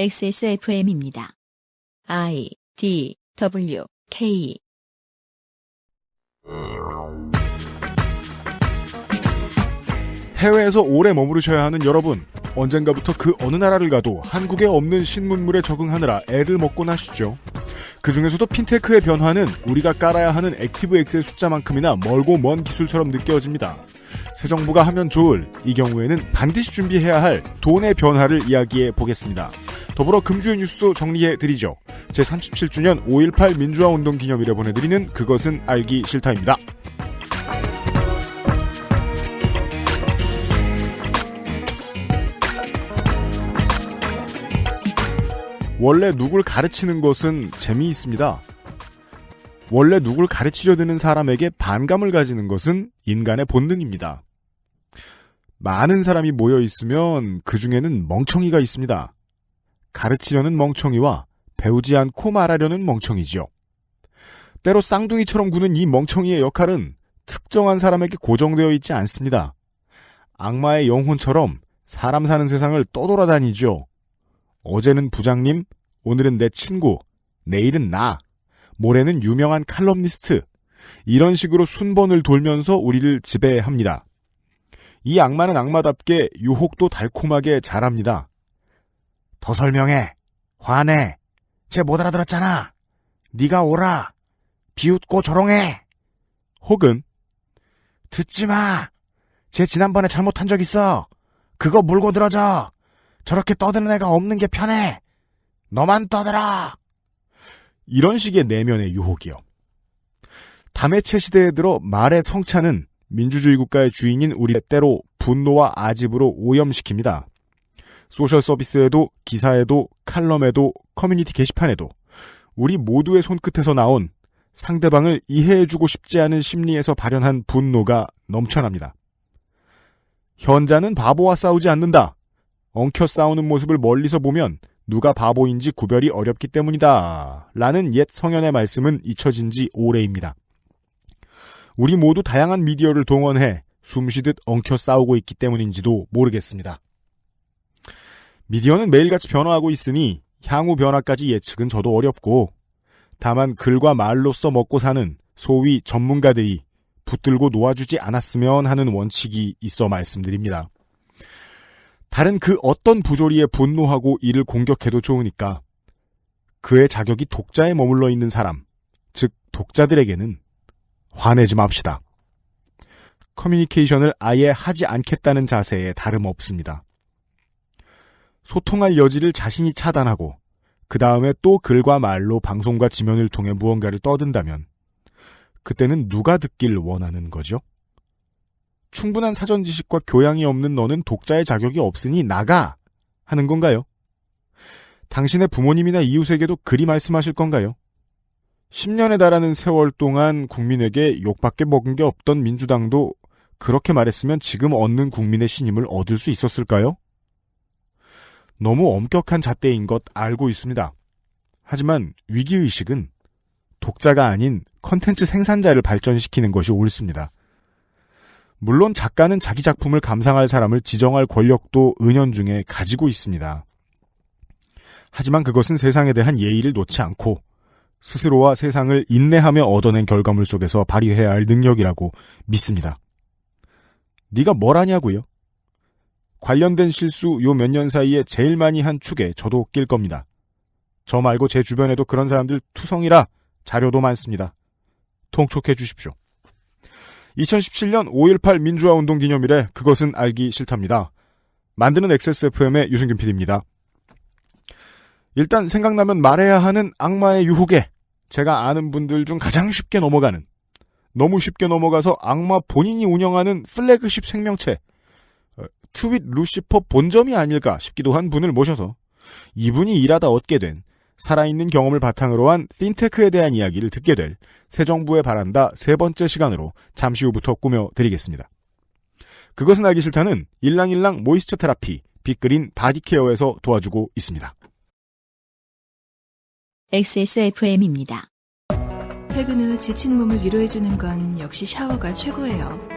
XSFM입니다. I, D, W, K. 해외에서 오래 머무르셔야 하는 여러분, 언젠가부터 그 어느 나라를 가도 한국에 없는 신문물에 적응하느라 애를 먹곤 하시죠. 그 중에서도 핀테크의 변화는 우리가 깔아야 하는 액티브엑스의 숫자만큼이나 멀고 먼 기술처럼 느껴집니다. 새 정부가 하면 좋을, 이 경우에는 반드시 준비해야 할 돈의 변화를 이야기해 보겠습니다. 더불어 금주의 뉴스도 정리해드리죠. 제37주년 5.18 민주화운동 기념일에 보내드리는 그것은 알기 싫다입니다. 원래 누굴 가르치는 것은 재미있습니다. 원래 누굴 가르치려 드는 사람에게 반감을 가지는 것은 인간의 본능입니다. 많은 사람이 모여 있으면 그 중에는 멍청이가 있습니다. 가르치려는 멍청이와 배우지 않고 말하려는 멍청이죠. 때로 쌍둥이처럼 구는 이 멍청이의 역할은 특정한 사람에게 고정되어 있지 않습니다. 악마의 영혼처럼 사람 사는 세상을 떠돌아다니죠. 어제는 부장님, 오늘은 내 친구, 내일은 나, 모레는 유명한 칼럼니스트, 이런 식으로 순번을 돌면서 우리를 지배합니다. 이 악마는 악마답게 유혹도 달콤하게 잘합니다. 더 설명해, 화내, 쟤 못 알아들었잖아, 네가 오라, 비웃고 조롱해, 혹은 듣지마, 쟤 지난번에 잘못한 적 있어, 그거 물고 들어줘, 저렇게 떠드는 애가 없는 게 편해. 너만 떠들어. 이런 식의 내면의 유혹이요. 다매체 시대에 들어 말의 성찬은 민주주의 국가의 주인인 우리의 때로 분노와 아집으로 오염시킵니다. 소셜 서비스에도 기사에도 칼럼에도 커뮤니티 게시판에도 우리 모두의 손끝에서 나온 상대방을 이해해주고 싶지 않은 심리에서 발현한 분노가 넘쳐납니다. 현자는 바보와 싸우지 않는다. 엉켜 싸우는 모습을 멀리서 보면 누가 바보인지 구별이 어렵기 때문이다. 라는 옛 성현의 말씀은 잊혀진 지 오래입니다. 우리 모두 다양한 미디어를 동원해 숨쉬듯 엉켜 싸우고 있기 때문인지도 모르겠습니다. 미디어는 매일같이 변화하고 있으니 향후 변화까지 예측은 저도 어렵고, 다만 글과 말로써 먹고 사는 소위 전문가들이 붙들고 놓아주지 않았으면 하는 원칙이 있어 말씀드립니다. 다른 그 어떤 부조리에 분노하고 이를 공격해도 좋으니까 그의 자격이 독자에 머물러 있는 사람, 즉 독자들에게는 화내지 맙시다. 커뮤니케이션을 아예 하지 않겠다는 자세에 다름없습니다. 소통할 여지를 자신이 차단하고 그 다음에 또 글과 말로 방송과 지면을 통해 무언가를 떠든다면 그때는 누가 듣길 원하는 거죠? 충분한 사전 지식과 교양이 없는 너는 독자의 자격이 없으니 나가! 하는 건가요? 당신의 부모님이나 이웃에게도 그리 말씀하실 건가요? 10년에 달하는 세월 동안 국민에게 욕밖에 먹은 게 없던 민주당도 그렇게 말했으면 지금 얻는 국민의 신임을 얻을 수 있었을까요? 너무 엄격한 잣대인 것 알고 있습니다. 하지만 위기의식은 독자가 아닌 컨텐츠 생산자를 발전시키는 것이 옳습니다. 물론 작가는 자기 작품을 감상할 사람을 지정할 권력도 은연중에 가지고 있습니다. 하지만 그것은 세상에 대한 예의를 놓지 않고 스스로와 세상을 인내하며 얻어낸 결과물 속에서 발휘해야 할 능력이라고 믿습니다. 네가 뭘 하냐고요? 관련된 실수 요 몇 년 사이에 제일 많이 한 축에 저도 낄 겁니다. 저 말고 제 주변에도 그런 사람들 투성이라 자료도 많습니다. 통촉해 주십시오. 2017년 5.18 민주화운동 기념일에 그것은 알기 싫답니다. 만드는 XSFM의 유승균 PD입니다. 일단 생각나면 말해야 하는 악마의 유혹에 제가 아는 분들 중 가장 쉽게 넘어가는, 너무 쉽게 넘어가서 악마 본인이 운영하는 플래그십 생명체 트윗 루시퍼 본점이 아닐까 싶기도 한 분을 모셔서 이분이 일하다 얻게 된 살아있는 경험을 바탕으로 한 핀테크에 대한 이야기를 듣게 될 새 정부에 바란다 세 번째 시간으로 잠시 후부터 꾸며드리겠습니다. 그것은 알기 싫다는 일랑일랑 모이스처 테라피 빅그린 바디케어에서 도와주고 있습니다. XSFM입니다. 퇴근 후 지친 몸을 위로해주는 건 역시 샤워가 최고예요.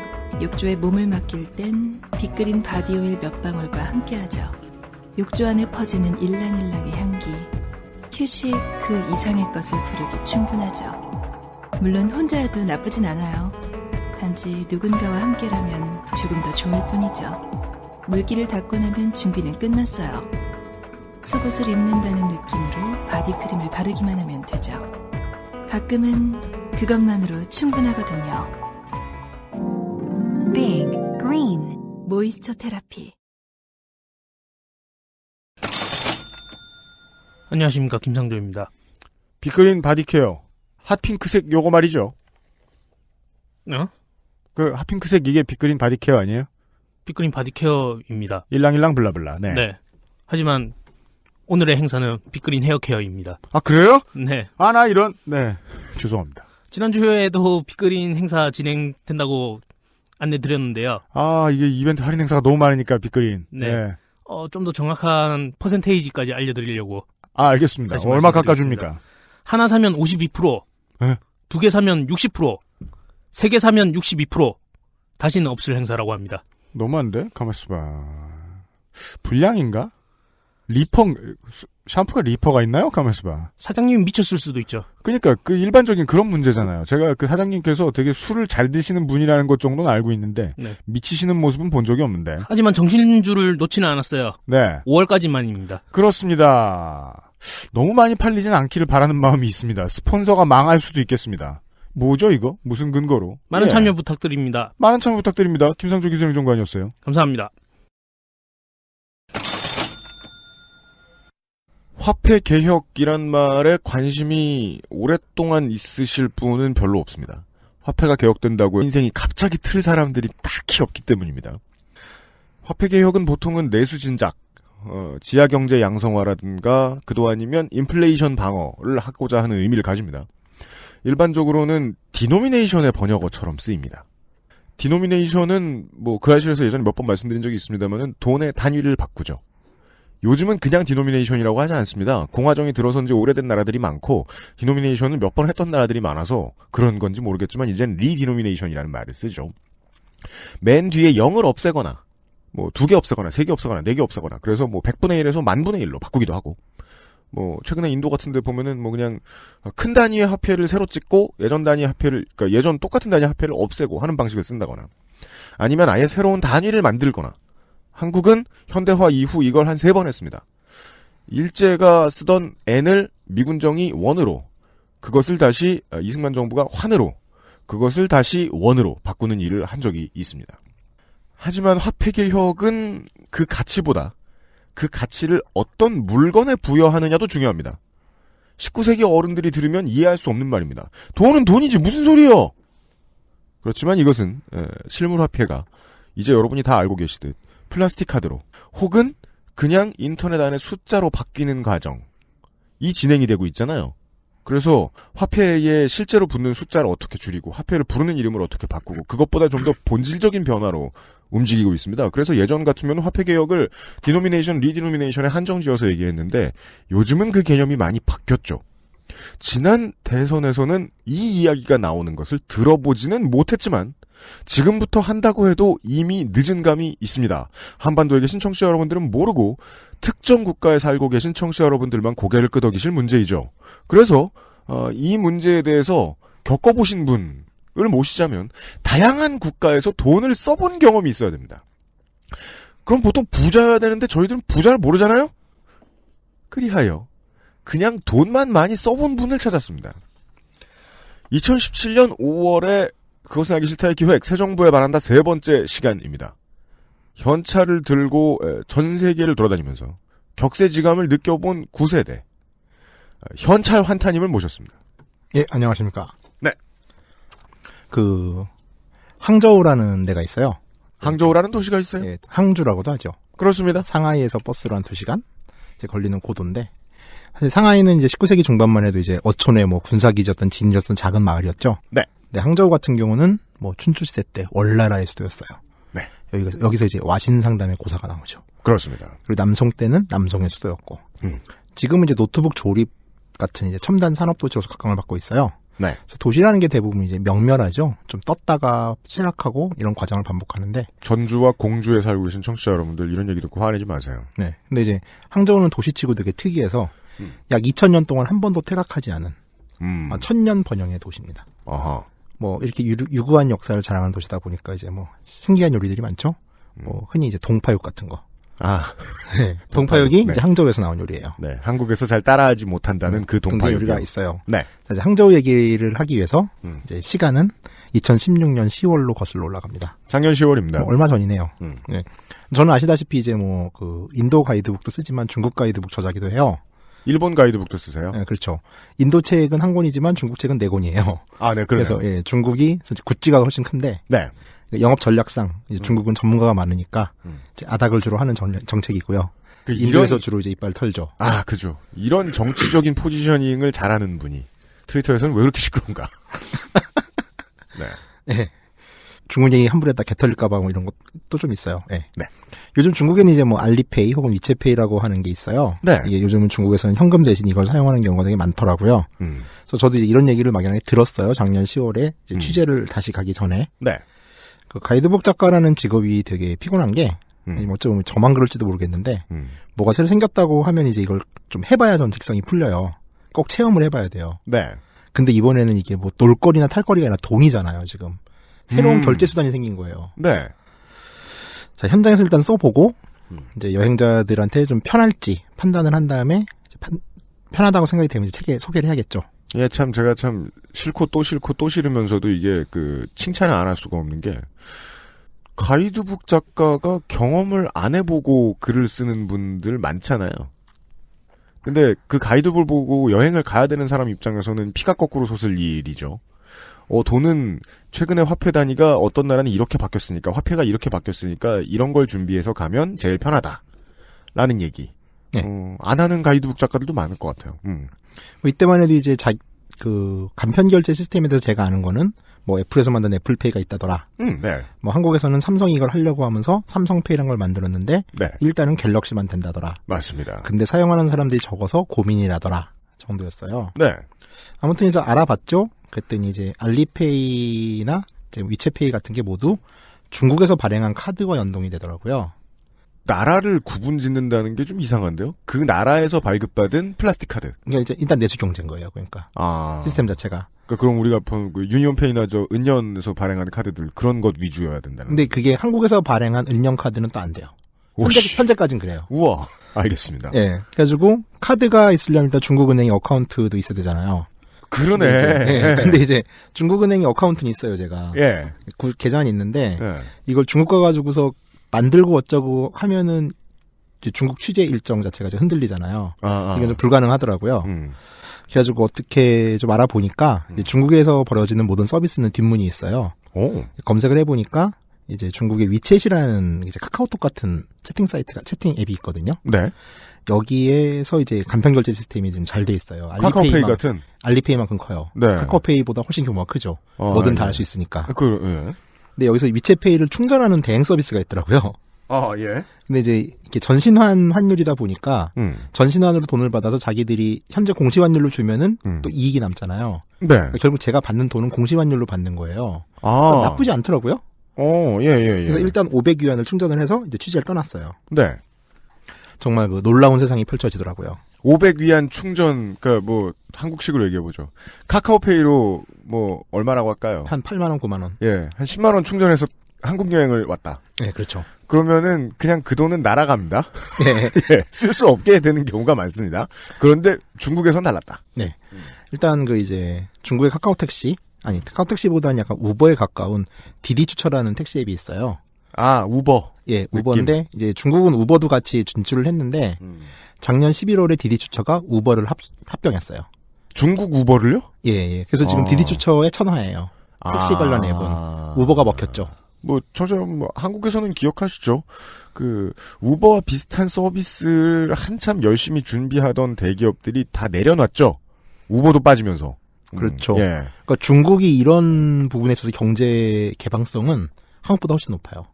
욕조에 몸을 맡길 땐 빅그린 바디오일 몇 방울과 함께하죠. 욕조 안에 퍼지는 일랑일랑의 향기. 휴식 그 이상의 것을 부르기 충분하죠. 물론 혼자여도 나쁘진 않아요. 단지 누군가와 함께라면 조금 더 좋을 뿐이죠. 물기를 닦고 나면 준비는 끝났어요. 속옷을 입는다는 느낌으로 바디크림을 바르기만 하면 되죠. 가끔은 그것만으로 충분하거든요. Big Green 모이스처 테라피. 안녕하십니까, 김상조입니다. 빅그린 바디케어. 핫핑크색 요거 말이죠. 어? 그 핫핑크색 이게 빅그린 바디케어 아니에요? 빅그린 바디케어입니다. 일랑일랑 블라블라. 네. 네. 하지만 오늘의 행사는 빅그린 헤어케어입니다. 아, 그래요? 네. 아, 나 이런. 네. 죄송합니다. 지난주에도 빅그린 행사 진행된다고 안내드렸는데요. 아, 이게 이벤트 할인 행사가 너무 많으니까 빅그린. 네. 좀 더 정확한 퍼센테이지까지 알려드리려고. 아, 알겠습니다. 다시 얼마 말씀드리겠습니다. 깎아줍니까? 하나 사면 52%, 네? 2개 사면 60%, 3개 사면 62%, 다시는 없을 행사라고 합니다. 너무한데? 가만있어 봐. 불량인가? 리퍼, 샴푸가 리퍼가 있나요? 가만있어 봐. 사장님이 미쳤을 수도 있죠. 그러니까 그 일반적인 그런 문제잖아요. 제가 그 사장님께서 되게 술을 잘 드시는 분이라는 것 정도는 알고 있는데 네. 미치시는 모습은 본 적이 없는데. 하지만 정신줄을 놓지는 않았어요. 네. 5월까지만입니다. 그렇습니다. 너무 많이 팔리진 않기를 바라는 마음이 있습니다. 스폰서가 망할 수도 있겠습니다. 뭐죠 이거? 무슨 근거로? 많은 예. 참여 부탁드립니다. 많은 참여 부탁드립니다. 김상조 기술행정관이었어요. 감사합니다. 화폐 개혁이란 말에 관심이 오랫동안 있으실 분은 별로 없습니다. 화폐가 개혁된다고 인생이 갑자기 틀 사람들이 딱히 없기 때문입니다. 화폐 개혁은 보통은 내수 진작, 지하 경제 양성화라든가 그동안이면 인플레이션 방어를 하고자 하는 의미를 가집니다. 일반적으로는 디노미네이션의 번역어처럼 쓰입니다. 디노미네이션은 뭐 그 아실에서 예전에 몇 번 말씀드린 적이 있습니다만은 돈의 단위를 바꾸죠. 요즘은 그냥 디노미네이션이라고 하지 않습니다. 공화정이 들어선 지 오래된 나라들이 많고 디노미네이션을 몇 번 했던 나라들이 많아서 그런 건지 모르겠지만 이젠 리디노미네이션이라는 말을 쓰죠. 맨 뒤에 0을 없애거나 뭐 2개 없애거나 3개 없애거나 4개 없애거나 그래서 뭐 100분의 1에서 10,000분의 1로 바꾸기도 하고 뭐 최근에 인도 같은 데 보면은 뭐 그냥 큰 단위의 화폐를 새로 찍고 예전 단위의 화폐를 그러니까 예전 똑같은 단위의 화폐를 없애고 하는 방식을 쓴다거나 아니면 아예 새로운 단위를 만들거나 한국은 현대화 이후 이걸 한 3번 했습니다. 일제가 쓰던 N을 미군정이 원으로 그것을 다시 이승만 정부가 환으로 그것을 다시 원으로 바꾸는 일을 한 적이 있습니다. 하지만 화폐 개혁은 그 가치보다 그 가치를 어떤 물건에 부여하느냐도 중요합니다. 19세기 어른들이 들으면 이해할 수 없는 말입니다. 돈은 돈이지 무슨 소리예요? 그렇지만 이것은 실물 화폐가 이제 여러분이 다 알고 계시듯 플라스틱 카드로 혹은 그냥 인터넷 안에 숫자로 바뀌는 과정이 진행이 되고 있잖아요. 그래서 화폐에 실제로 붙는 숫자를 어떻게 줄이고 화폐를 부르는 이름을 어떻게 바꾸고 그것보다 좀 더 본질적인 변화로 움직이고 있습니다. 그래서 예전 같으면 화폐 개혁을 디노미네이션, 리디노미네이션에 한정지어서 얘기했는데 요즘은 그 개념이 많이 바뀌었죠. 지난 대선에서는 이 이야기가 나오는 것을 들어보지는 못했지만 지금부터 한다고 해도 이미 늦은 감이 있습니다. 한반도에 계신 청취자 여러분들은 모르고 특정 국가에 살고 계신 청취자 여러분들만 고개를 끄덕이실 문제이죠. 그래서 이 문제에 대해서 겪어보신 분을 모시자면 다양한 국가에서 돈을 써본 경험이 있어야 됩니다. 그럼 보통 부자여야 되는데 저희들은 부자를 모르잖아요? 그리하여 그냥 돈만 많이 써본 분을 찾았습니다. 2017년 5월에 그것은 하기 싫다의 기획 새 정부에 바란다 3번째 시간입니다. 현찰을 들고 전 세계를 돌아다니면서 격세지감을 느껴본 9세대 현찰 환타님을 모셨습니다. 예, 안녕하십니까. 네. 항저우라는 데가 있어요. 항저우라는 도시가 있어요? 예, 항주라고도 하죠. 그렇습니다. 상하이에서 버스로 한 2시간 이제 걸리는 고도인데, 사실 상하이는 이제 19세기 중반만 해도 이제 어촌에 뭐 군사기지였던 진이었던 작은 마을이었죠. 네. 근데 항저우 같은 경우는 뭐 춘추시대 때 월나라의 수도였어요. 네. 여기서 이제 와신상담의 고사가 나오죠. 그렇습니다. 그리고 남송 때는 남송의 수도였고, 지금은 이제 노트북 조립 같은 이제 첨단 산업 도시로서 각광을 받고 있어요. 네. 그래서 도시라는 게 대부분 이제 명멸하죠. 좀 떴다가 실락하고 이런 과정을 반복하는데. 전주와 공주에 살고 계신 청취자 여러분들 이런 얘기 듣고 화내지 마세요. 네. 근데 이제 항저우는 도시치고 되게 특이해서 약 2000년 동안 한 번도 퇴락하지 않은 1000년 번영의 도시입니다. 아하. 뭐 이렇게 유구한 역사를 자랑하는 도시다 보니까 이제 뭐 신기한 요리들이 많죠. 뭐 흔히 이제 동파육 같은 거. 아. 네. 동파육이 네. 이제 항저우에서 나온 요리예요. 네. 한국에서 잘 따라하지 못한다는 그 동파육 요리가 있어요. 네. 자, 이제 항저우 얘기를 하기 위해서 이제 시간은 2016년 10월로 거슬러 올라갑니다. 작년 10월입니다. 뭐 얼마 전이네요. 네. 저는 아시다시피 이제 뭐 그 인도 가이드북도 쓰지만 중국 가이드북 저자기도 해요. 일본 가이드북도 쓰세요? 네, 그렇죠. 인도 책은 한 권이지만 중국 책은 4권이에요. 아, 네, 그래요. 그래서 예, 중국이 구찌가 훨씬 큰데 네. 영업 전략상 이제 중국은 전문가가 많으니까 이제 아닥을 주로 하는 정책이고요. 그 인도에서 주로 이제 이빨 털죠. 아, 그죠. 이런 정치적인 포지셔닝을 잘하는 분이 트위터에서는 왜 그렇게 시끄러운가? 네. 네. 중국 얘기 함부로 했다 개털릴까봐 뭐 이런 것도 좀 있어요. 네. 네. 요즘 중국에는 이제 뭐 알리페이 혹은 위챗페이라고 하는 게 있어요. 네. 이게 요즘은 중국에서는 현금 대신 이걸 사용하는 경우가 되게 많더라고요. 그래서 저도 이제 이런 얘기를 막연하게 들었어요. 작년 10월에 이제 취재를 다시 가기 전에. 네. 그 가이드북 작가라는 직업이 되게 피곤한 게, 뭐 어쩌면 저만 그럴지도 모르겠는데, 뭐가 새로 생겼다고 하면 이제 이걸 좀 해봐야 전 직성이 풀려요. 꼭 체험을 해봐야 돼요. 네. 근데 이번에는 이게 뭐 놀거리나 탈거리가 아니라 돈이잖아요, 지금. 새로운 결제 수단이 생긴 거예요. 네. 자, 현장에서 일단 써보고, 이제 여행자들한테 좀 편할지 판단을 한 다음에, 이제 편하다고 생각이 되면 이제 책에 소개를 해야겠죠. 예, 참, 제가 참, 싫고 또 싫으면서도 이게 칭찬을 안 할 수가 없는 게, 가이드북 작가가 경험을 안 해보고 글을 쓰는 분들 많잖아요. 근데 그 가이드북을 보고 여행을 가야 되는 사람 입장에서는 피가 거꾸로 솟을 일이죠. 돈은 최근에 화폐 단위가 어떤 나라는 이렇게 바뀌었으니까, 화폐가 이렇게 바뀌었으니까, 이런 걸 준비해서 가면 제일 편하다. 라는 얘기. 네. 안 하는 가이드북 작가들도 많을 것 같아요. 뭐 이때만 해도 이제 간편 결제 시스템에 대해서 제가 아는 거는 뭐 애플에서 만든 애플페이가 있다더라. 네. 뭐 한국에서는 삼성이 이걸 하려고 하면서 삼성페이란 걸 만들었는데 네. 일단은 갤럭시만 된다더라. 맞습니다. 근데 사용하는 사람들이 적어서 고민이라더라 정도였어요. 네. 아무튼 이제 알아봤죠. 그랬더니 이제 알리페이나 이제 위챗페이 같은 게 모두 중국에서 발행한 카드와 연동이 되더라고요. 나라를 구분 짓는다는 게 좀 이상한데요? 그 나라에서 발급받은 플라스틱 카드. 그러니까 이제 일단 내수 경제인 거예요. 그러니까 시스템 자체가. 그러니까 그럼 우리가 본 유니온페이나 은연에서 발행하는 카드들 그런 것 위주여야 된다는. 근데 그게 한국에서 발행한 은연 카드는 또 안 돼요. 현재까지는 그래요. 우와, 알겠습니다. 예. 그래가지고 카드가 있으려면 일단 중국은행에 어카운트도 있어야 되잖아요. 그러네. 예. 근데 이제 중국은행에 어카운트는 있어요, 제가. 예. 계좌는 있는데 예. 이걸 중국 가가지고서 만들고 어쩌고 하면은 이제 중국 취재 일정 자체가 이제 흔들리잖아요. 이게 좀 불가능하더라고요. 그래가지고 어떻게 좀 알아보니까 이제 중국에서 벌어지는 모든 서비스는 뒷문이 있어요. 오. 검색을 해보니까 이제 중국의 위챗이라는 이제 카카오톡 같은 채팅 앱이 있거든요. 네. 여기에서 이제 간편 결제 시스템이 좀 잘 돼 있어요. 카카오페이 같은. 알리페이만큼 커요. 네. 카카오페이보다 훨씬 규모가 크죠. 뭐든 다 할 수 있으니까. 예. 근데 여기서 위챗페이를 충전하는 대행 서비스가 있더라고요. 예. 근데 이제 이렇게 전신환 환율이다 보니까 전신환으로 돈을 받아서 자기들이 현재 공시환율로 주면은 또 이익이 남잖아요. 네. 그러니까 결국 제가 받는 돈은 공시환율로 받는 거예요. 그러니까 나쁘지 않더라고요. 예. 그래서 일단 500위안을 충전을 해서 이제 취재를 떠났어요. 네. 정말 놀라운 세상이 펼쳐지더라고요. 500위안 충전, 한국식으로 얘기해보죠. 카카오페이로, 얼마라고 할까요? 한 8만원, 9만원. 예, 한 10만원 충전해서 한국 여행을 왔다. 네, 그렇죠. 그러면은, 그냥 그 돈은 날아갑니다. 네. 예, 쓸 수 없게 되는 경우가 많습니다. 그런데 중국에선 달랐다. 네. 일단 이제, 중국의 카카오택시보다는 약간 우버에 가까운 디디추처라는 택시 앱이 있어요. 우버. 예, 우버인데, 이제 중국은 우버도 같이 진출을 했는데, 작년 11월에 디디추처가 우버를 합병했어요. 중국 우버를요? 예. 그래서 지금 디디추처의 천하예요. 택시 관련 앱은. 우버가 먹혔죠. 한국에서는 기억하시죠? 우버와 비슷한 서비스를 한참 열심히 준비하던 대기업들이 다 내려놨죠? 우버도 빠지면서. 그렇죠. 예. 그러니까 중국이 이런 부분에 있어서 경제 개방성은 한국보다 훨씬 높아요.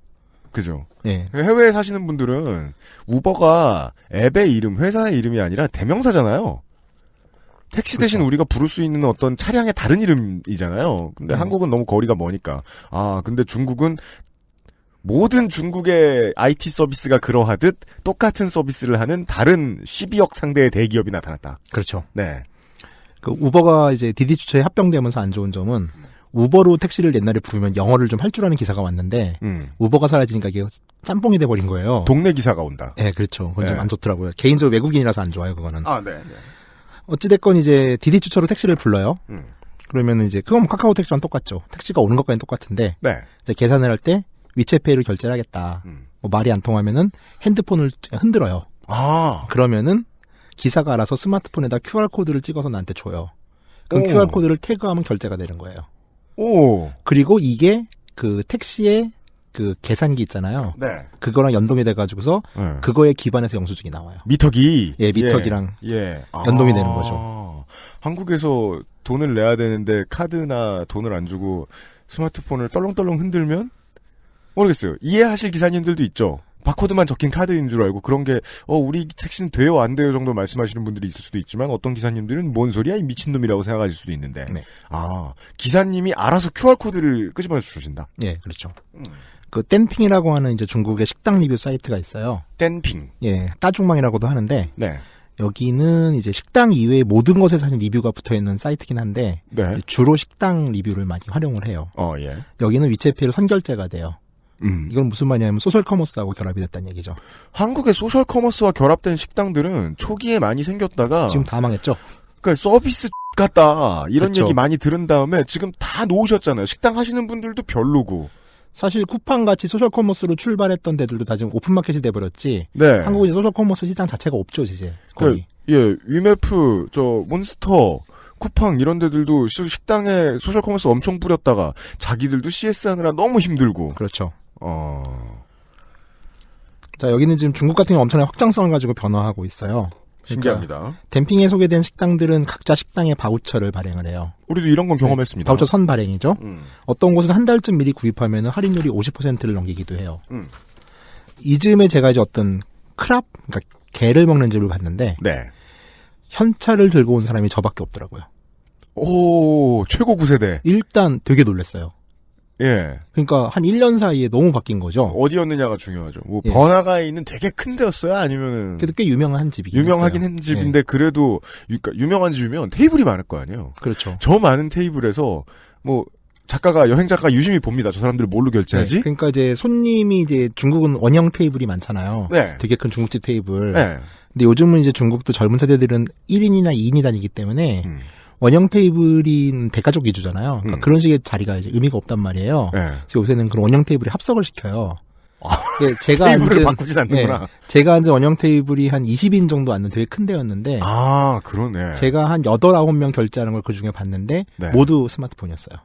그죠. 예. 해외에 사시는 분들은 우버가 앱의 이름, 회사의 이름이 아니라 대명사잖아요. 택시 대신 우리가 부를 수 있는 어떤 차량의 다른 이름이잖아요. 근데 한국은 너무 거리가 머니까. 근데 중국은 모든 중국의 IT 서비스가 그러하듯 똑같은 서비스를 하는 다른 12억 상대의 대기업이 나타났다. 그렇죠. 네. 그 우버가 이제 디디 추처에 합병되면서 안 좋은 점은 우버로 택시를 옛날에 부르면 영어를 좀 할 줄 아는 기사가 왔는데 우버가 사라지니까 이게 짬뽕이 돼버린 거예요. 동네 기사가 온다. 네, 그렇죠. 그건 좀 안 좋더라고요. 개인적으로 외국인이라서 안 좋아요, 그거는. 네. 어찌됐건 이제 디디 추처로 택시를 불러요. 그러면 이제 그건 카카오 택시랑 똑같죠. 택시가 오는 것까지는 똑같은데 네. 이제 계산을 할 때 위챗페이로 결제를 하겠다. 뭐 말이 안 통하면은 핸드폰을 흔들어요. 그러면은 기사가 알아서 스마트폰에다 QR코드를 찍어서 나한테 줘요. 그럼 QR코드를 태그하면 결제가 되는 거예요. 그리고 이게 그 택시의 그 계산기 있잖아요. 네. 그거랑 연동이 돼가지고서 그거에 기반해서 영수증이 나와요. 미터기. 예, 미터기랑 연동이 되는 거죠. 한국에서 돈을 내야 되는데 카드나 돈을 안 주고 스마트폰을 떨렁떨렁 흔들면 모르겠어요. 이해하실 기사님들도 있죠. 바코드만 적힌 카드인 줄 알고 그런 게 우리 택시는 돼요 안 돼요 정도 말씀하시는 분들이 있을 수도 있지만 어떤 기사님들은 뭔 소리야 이 미친놈이라고 생각하실 수도 있는데 네. 기사님이 알아서 QR코드를 끄집어내서 주신다. 예, 그렇죠. 그 땡핑이라고 하는 이제 중국의 식당 리뷰 사이트가 있어요. 땡핑. 예, 따중망이라고도 하는데 네. 여기는 이제 식당 이외의 모든 것에 사실 리뷰가 붙어있는 사이트긴 한데 네. 주로 식당 리뷰를 많이 활용을 해요. 예. 여기는 위챗페이로 선결제가 돼요. 이건 무슨 말이냐면 소셜 커머스하고 결합이 됐다는 얘기죠. 한국의 소셜 커머스와 결합된 식당들은 초기에 많이 생겼다가 지금 다 망했죠. 그러니까 서비스 같다 이런 그렇죠. 얘기 많이 들은 다음에 지금 다 놓으셨잖아요. 식당 하시는 분들도 별로고. 사실 쿠팡같이 소셜 커머스로 출발했던 데들도 다 지금 오픈마켓이 돼버렸지. 네. 한국은 이제 소셜 커머스 시장 자체가 없죠, 이제. 거의. 위메프, 몬스터, 쿠팡 이런 데들도 식당에 소셜 커머스 엄청 뿌렸다가 자기들도 CS 하느라 너무 힘들고. 그렇죠. 자, 여기는 지금 중국 같은 경우 엄청난 확장성을 가지고 변화하고 있어요. 신기합니다. 댐핑에 소개된 식당들은 각자 식당에 바우처를 발행을 해요. 우리도 이런 건 경험했습니다. 바우처 선 발행이죠. 어떤 곳은 한 달쯤 미리 구입하면 할인율이 50%를 넘기기도 해요. 이즈음에 제가 이제 어떤 크랍, 그러니까 게를 먹는 집을 갔는데 네. 현찰을 들고 온 사람이 저밖에 없더라고요. 오, 최고 9세대. 일단 되게 놀랐어요. 예. 그러니까 한 1년 사이에 너무 바뀐 거죠. 어디였느냐가 중요하죠. 뭐 번화가에 있는 되게 큰 데였어요? 아니면은 그래도 꽤 유명한 집이긴 유명하긴 했어요. 한 집인데 그래도 그러니까 유명한 집이면 테이블이 많을 거 아니에요. 그렇죠. 저 많은 테이블에서 뭐 여행 작가가 유심히 봅니다. 저 사람들을 뭘로 결제하지? 네, 그러니까 이제 손님이 이제 중국은 원형 테이블이 많잖아요. 네. 되게 큰 중국집 테이블. 네. 근데 요즘은 이제 중국도 젊은 세대들은 1인이나 2인이 다니기 때문에 원형 테이블인 대가족 위주잖아요. 그러니까 그런 식의 자리가 이제 의미가 없단 말이에요. 네. 그래서 요새는 그런 원형 테이블에 합석을 시켜요. 제가 테이블을 바꾸진 않는구나. 네, 제가 앉은 원형 테이블이 한 20인 정도 앉는 되게 큰 데였는데 그러네. 제가 한 8, 9명 결제하는 걸 그중에 봤는데 네. 모두 스마트폰이었어요.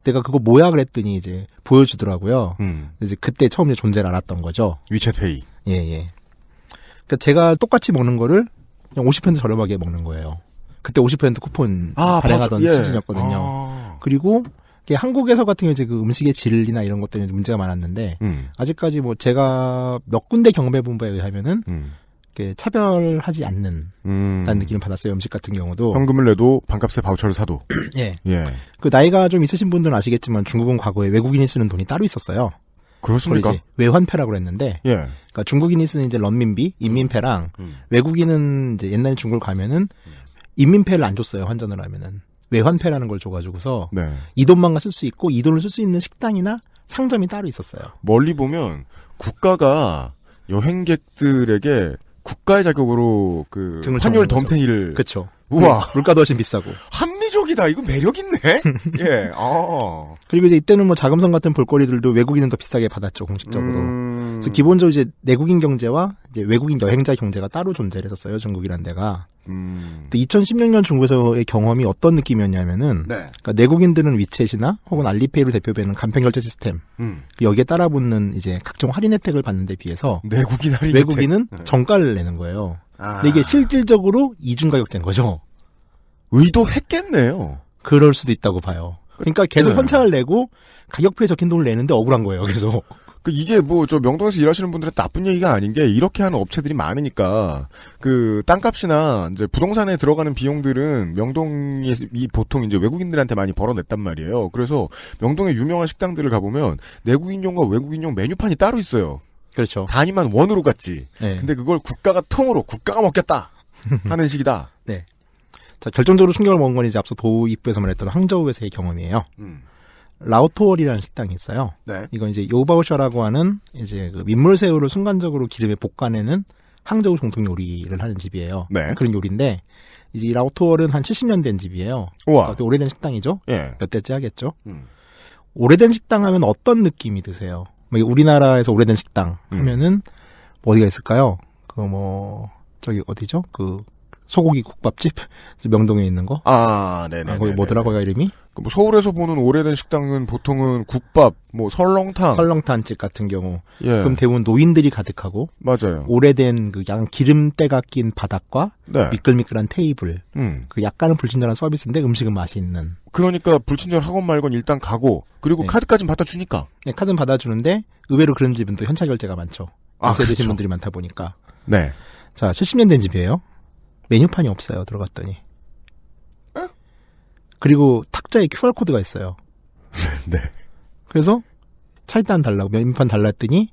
내가 그거 뭐야 그랬더니 이제 보여주더라고요. 이제 그때 처음 이제 존재를 알았던 거죠. 위챗페이. 예. 그러니까 제가 똑같이 먹는 거를 그냥 50% 저렴하게 먹는 거예요. 그때 50% 쿠폰 발행하던 시즌이었거든요. 그리고 한국에서 같은 경우 이제 그 음식의 질이나 이런 것 때문에 문제가 많았는데 아직까지 뭐 제가 몇 군데 경험해본 바에 의하면은 차별하지 않는 라는 느낌을 받았어요. 음식 같은 경우도 현금을 내도 반값에 바우처를 사도. 예. 그 나이가 좀 있으신 분들은 아시겠지만 중국은 과거에 외국인이 쓰는 돈이 따로 있었어요. 그렇습니까? 이제 외환폐라고 그랬는데, 그러니까 중국인이 쓰는 이제 런민비, 인민폐랑 외국인은 이제 옛날 중국을 가면은 인민폐를 안 줬어요. 환전을 하면은 외환폐라는 걸 줘가지고서 이 돈만 쓸 수 있고 이 돈을 쓸 수 있는 식당이나 상점이 따로 있었어요. 멀리 보면 국가가 여행객들에게 국가의 자격으로 그 환율 덤탱이를 그렇죠. 우와 물가도 훨씬 비싸고 합리적이다. 이거 매력 있네. 예. 그리고 이제 이때는 뭐 자금성 같은 볼거리들도 외국인은 더 비싸게 받았죠 공식적으로. 그래서 기본적으로 이제 내국인 경제와 이제 외국인 여행자 경제가 따로 존재를 했었어요 중국이란 데가. 근데 2016년 중국에서의 경험이 어떤 느낌이었냐면은 그러니까 내국인들은 위챗이나 혹은 알리페이로 대표되는 간편 결제 시스템 여기에 따라붙는 이제 각종 할인 혜택을 받는 데 비해서 외국인은 정가를 내는 거예요. 근데 이게 실질적으로 이중 가격제인 거죠. 의도했겠네요. 그럴 수도 있다고 봐요. 그러니까 계속 현찰을 내고 가격표에 적힌 돈을 내는데 억울한 거예요. 계속. 이게 저 명동에서 일하시는 분들은 나쁜 얘기가 아닌 게 이렇게 하는 업체들이 많으니까 땅값이나 이제 부동산에 들어가는 비용들은 명동이 보통 이제 외국인들한테 많이 벌어냈단 말이에요. 그래서 명동의 유명한 식당들을 가보면 내국인용과 외국인용 메뉴판이 따로 있어요. 그렇죠. 단위만 원으로 갔지. 네. 근데 그걸 국가가 먹겠다 하는 식이다. 네. 자, 결정적으로 충격을 먹은 건 이제 앞서 도입부에서 말했던 항저우에서의 경험이에요. 라오토월이라는 식당이 있어요. 네. 이건 이제 요바오샤라고 하는 이제 민물새우를 순간적으로 기름에 볶아내는 항저우 정통 요리를 하는 집이에요. 네. 그런 요리인데 이제 이 라오토월은 한 70년 된 집이에요. 우와. 오래된 식당이죠. 예. 몇 대째 하겠죠. 오래된 식당 하면 어떤 느낌이 드세요? 우리나라에서 오래된 식당 하면은 어디가 있을까요? 저기 어디죠? 소고기 국밥집 명동에 있는 거. 네네. 거기 뭐더라 거기가 이름이? 서울에서 보는 오래된 식당은 보통은 국밥, 설렁탕집 같은 경우. 예. 그럼 대부분 노인들이 가득하고. 맞아요. 오래된 약간 기름때가 낀 바닥과 네. 미끌미끌한 테이블. 약간은 불친절한 서비스인데 음식은 맛이 있는. 그러니까 불친절하건 말건 일단 가고 그리고 네. 카드까지는 받아주니까. 네, 카드는 받아주는데 의외로 그런 집은 또 현찰 결제가 많죠. 연세 드신 그렇죠. 분들이 많다 보니까. 네. 자, 70년 된 집이에요. 메뉴판이 없어요. 들어갔더니. 그리고 탁자에 QR코드가 있어요. 네. 그래서 차일단 달라고 메뉴판 달라 했더니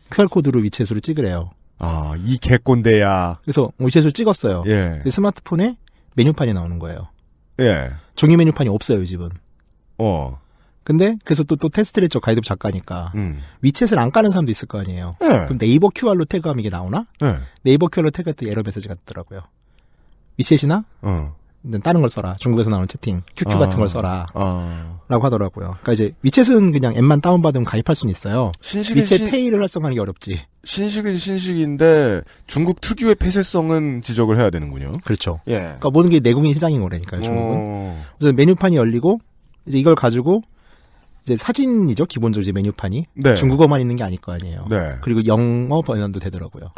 QR코드로 위챗으로 찍으래요. 이 개꼰대야. 그래서 위챗으로 찍었어요. 예. 근데 스마트폰에 메뉴판이 나오는 거예요. 예. 종이 메뉴판이 없어요, 이 집은. 근데 그래서 또 테스트를 했죠. 가이드 부작가니까. 위챗을 안 까는 사람도 있을 거 아니에요. 예. 그럼 네이버 QR로 태그하면 이게 나오나? 예. 네이버 QR로 태그했더니 에러 메시지가 뜨더라고요. 위챗이나 다른 걸 써라. 중국에서 나오는 채팅, QQ 같은 걸 써라. 라고 하더라고요. 그러니까 이제 위챗은 그냥 앱만 다운받으면 가입할 수는 있어요. 위챗 페이를 활성화하는 게 어렵지. 신식은 신식인데 중국 특유의 폐쇄성은 지적을 해야 되는군요. 그렇죠. 예. 그러니까 모든 게 내국인 시장인 거라니까요, 중국은. 그래서 메뉴판이 열리고 이제 이걸 가지고 이제 사진이죠, 기본적으로 이제 메뉴판이. 네. 중국어만 있는 게 아닐 거 아니에요. 네. 그리고 영어 번역도 되더라고요.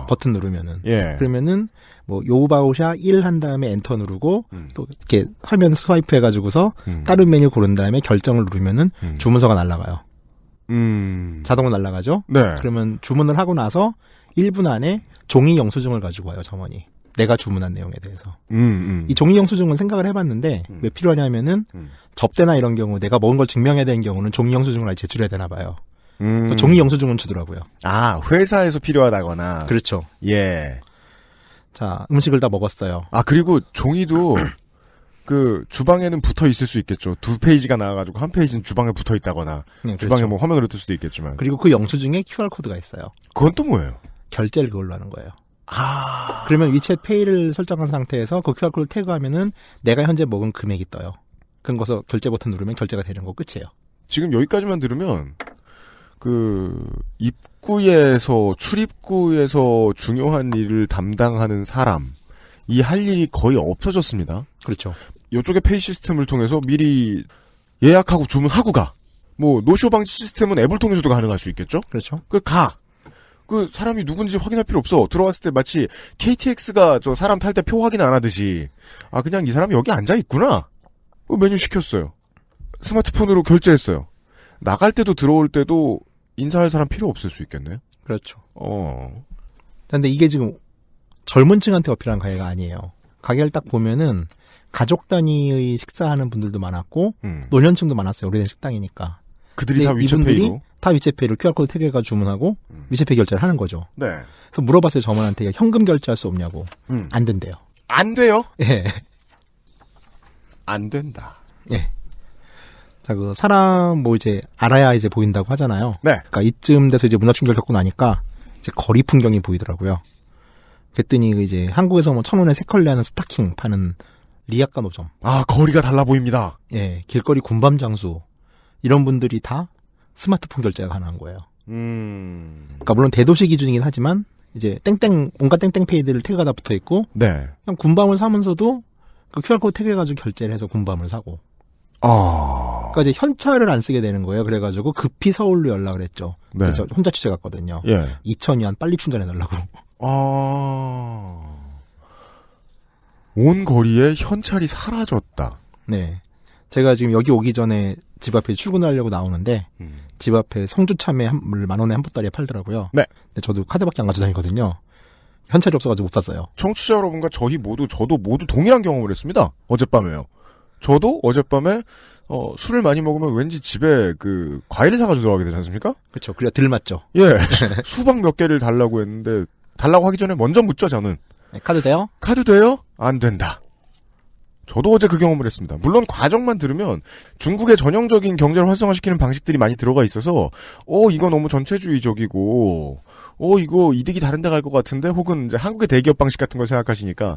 버튼 누르면은. 예. 그러면은 요바오샤 1 한 다음에 엔터 누르고 또 이렇게 화면 스와이프 해가지고서 다른 메뉴 고른 다음에 결정을 누르면은 주문서가 날아가요. 자동으로 날아가죠. 네. 그러면 주문을 하고 나서 1분 안에 종이 영수증을 가지고 와요, 점원이. 내가 주문한 내용에 대해서. 이 종이 영수증은 생각을 해봤는데 왜 필요하냐면은 접대나 이런 경우 내가 먹은 걸 증명해야 되는 경우는 종이 영수증을 아예 제출해야 되나 봐요. 그래서 종이 영수증은 주더라고요. 회사에서 필요하다거나. 그렇죠. 예. 자, 음식을 다 먹었어요. 그리고 종이도 주방에는 붙어 있을 수 있겠죠. 2페이지가 나와가지고 한 페이지는 주방에 붙어 있다거나 주방에 그렇죠. 화면으로 뜰 수도 있겠지만. 그리고 그 영수증에 QR코드가 있어요. 그건 또 뭐예요? 결제를 그걸로 하는 거예요. 그러면 위챗 페이를 설정한 상태에서 그 QR코드를 태그하면은 내가 현재 먹은 금액이 떠요. 그거서 결제 버튼 누르면 결제가 되는 거 끝이에요. 지금 여기까지만 들으면 입구에서 출입구에서 중요한 일을 담당하는 사람이 할 일이 거의 없어졌습니다. 그렇죠. 이쪽의 페이 시스템을 통해서 미리 예약하고 주문하고 가. 노쇼 방지 시스템은 앱을 통해서도 가능할 수 있겠죠? 그렇죠. 사람이 누군지 확인할 필요 없어. 들어왔을 때 마치 KTX가 사람 탈 때 표 확인 안 하듯이 그냥 이 사람이 여기 앉아 있구나. 메뉴 시켰어요. 스마트폰으로 결제했어요. 나갈 때도 들어올 때도 인사할 사람 필요 없을 수 있겠네요. 그렇죠. 근데 이게 지금 젊은 층한테 어필한 가게가 아니에요. 가게를 딱 보면은 가족 단위의 식사하는 분들도 많았고 노년층도 많았어요. 오래된 식당이니까. 그들이 다 위챗페이로? 다 위챗페이로 QR코드 태그해가 주문하고 위챗페이 결제를 하는 거죠. 네. 그래서 물어봤어요. 점원한테 현금 결제할 수 없냐고. 안 된대요. 안 돼요? 예. 안 된다. 예. 자, 사람 이제 알아야 이제 보인다고 하잖아요. 네. 그러니까 이쯤 돼서 이제 문화 충격을 겪고 나니까 이제 거리 풍경이 보이더라고요. 그랬더니 이제 한국에서 1,000원에 세 컬레 하는 스타킹 파는 리아카 노점. 거리가 달라 보입니다. 예. 길거리 군밤 장수. 이런 분들이 다 스마트폰 결제가 가능한 거예요. 그러니까 물론 대도시 기준이긴 하지만 이제 온갖 땡땡페이들을 태그가 다 붙어 있고 네. 그냥 군밤을 사면서도 그 QR코드 태그해가지고 결제를 해서 군밤을 사고. 그러니까 이제 현찰을 안 쓰게 되는 거예요. 그래가지고 급히 서울로 연락을 했죠. 네. 저 혼자 취재 갔거든요. 예. 2,000위안 빨리 충전해달라고. 온 거리에 현찰이 사라졌다. 네. 제가 지금 여기 오기 전에 집 앞에 출근하려고 나오는데 집 앞에 성주참외 물 10,000원에 한 보따리에 팔더라고요. 네. 근데 저도 카드밖에 안 가지고 다니거든요. 현찰이 없어가지고 못 샀어요. 청취자 여러분과 저도 모두 동일한 경험을 했습니다. 어젯밤에요. 저도 어젯밤에 술을 많이 먹으면 왠지 집에 과일을 사가지고 들어가게 되지 않습니까? 그렇죠. 그래야 덜 맞죠. 예. 수박 몇 개를 달라고 했는데 달라고 하기 전에 먼저 묻죠, 저는. 네, 카드 돼요? 카드 돼요? 안 된다. 저도 어제 그 경험을 했습니다. 물론 과정만 들으면 중국의 전형적인 경제를 활성화시키는 방식들이 많이 들어가 있어서 이거 너무 전체주의적이고 이거 이득이 다른 데 갈 것 같은데 혹은 이제 한국의 대기업 방식 같은 걸 생각하시니까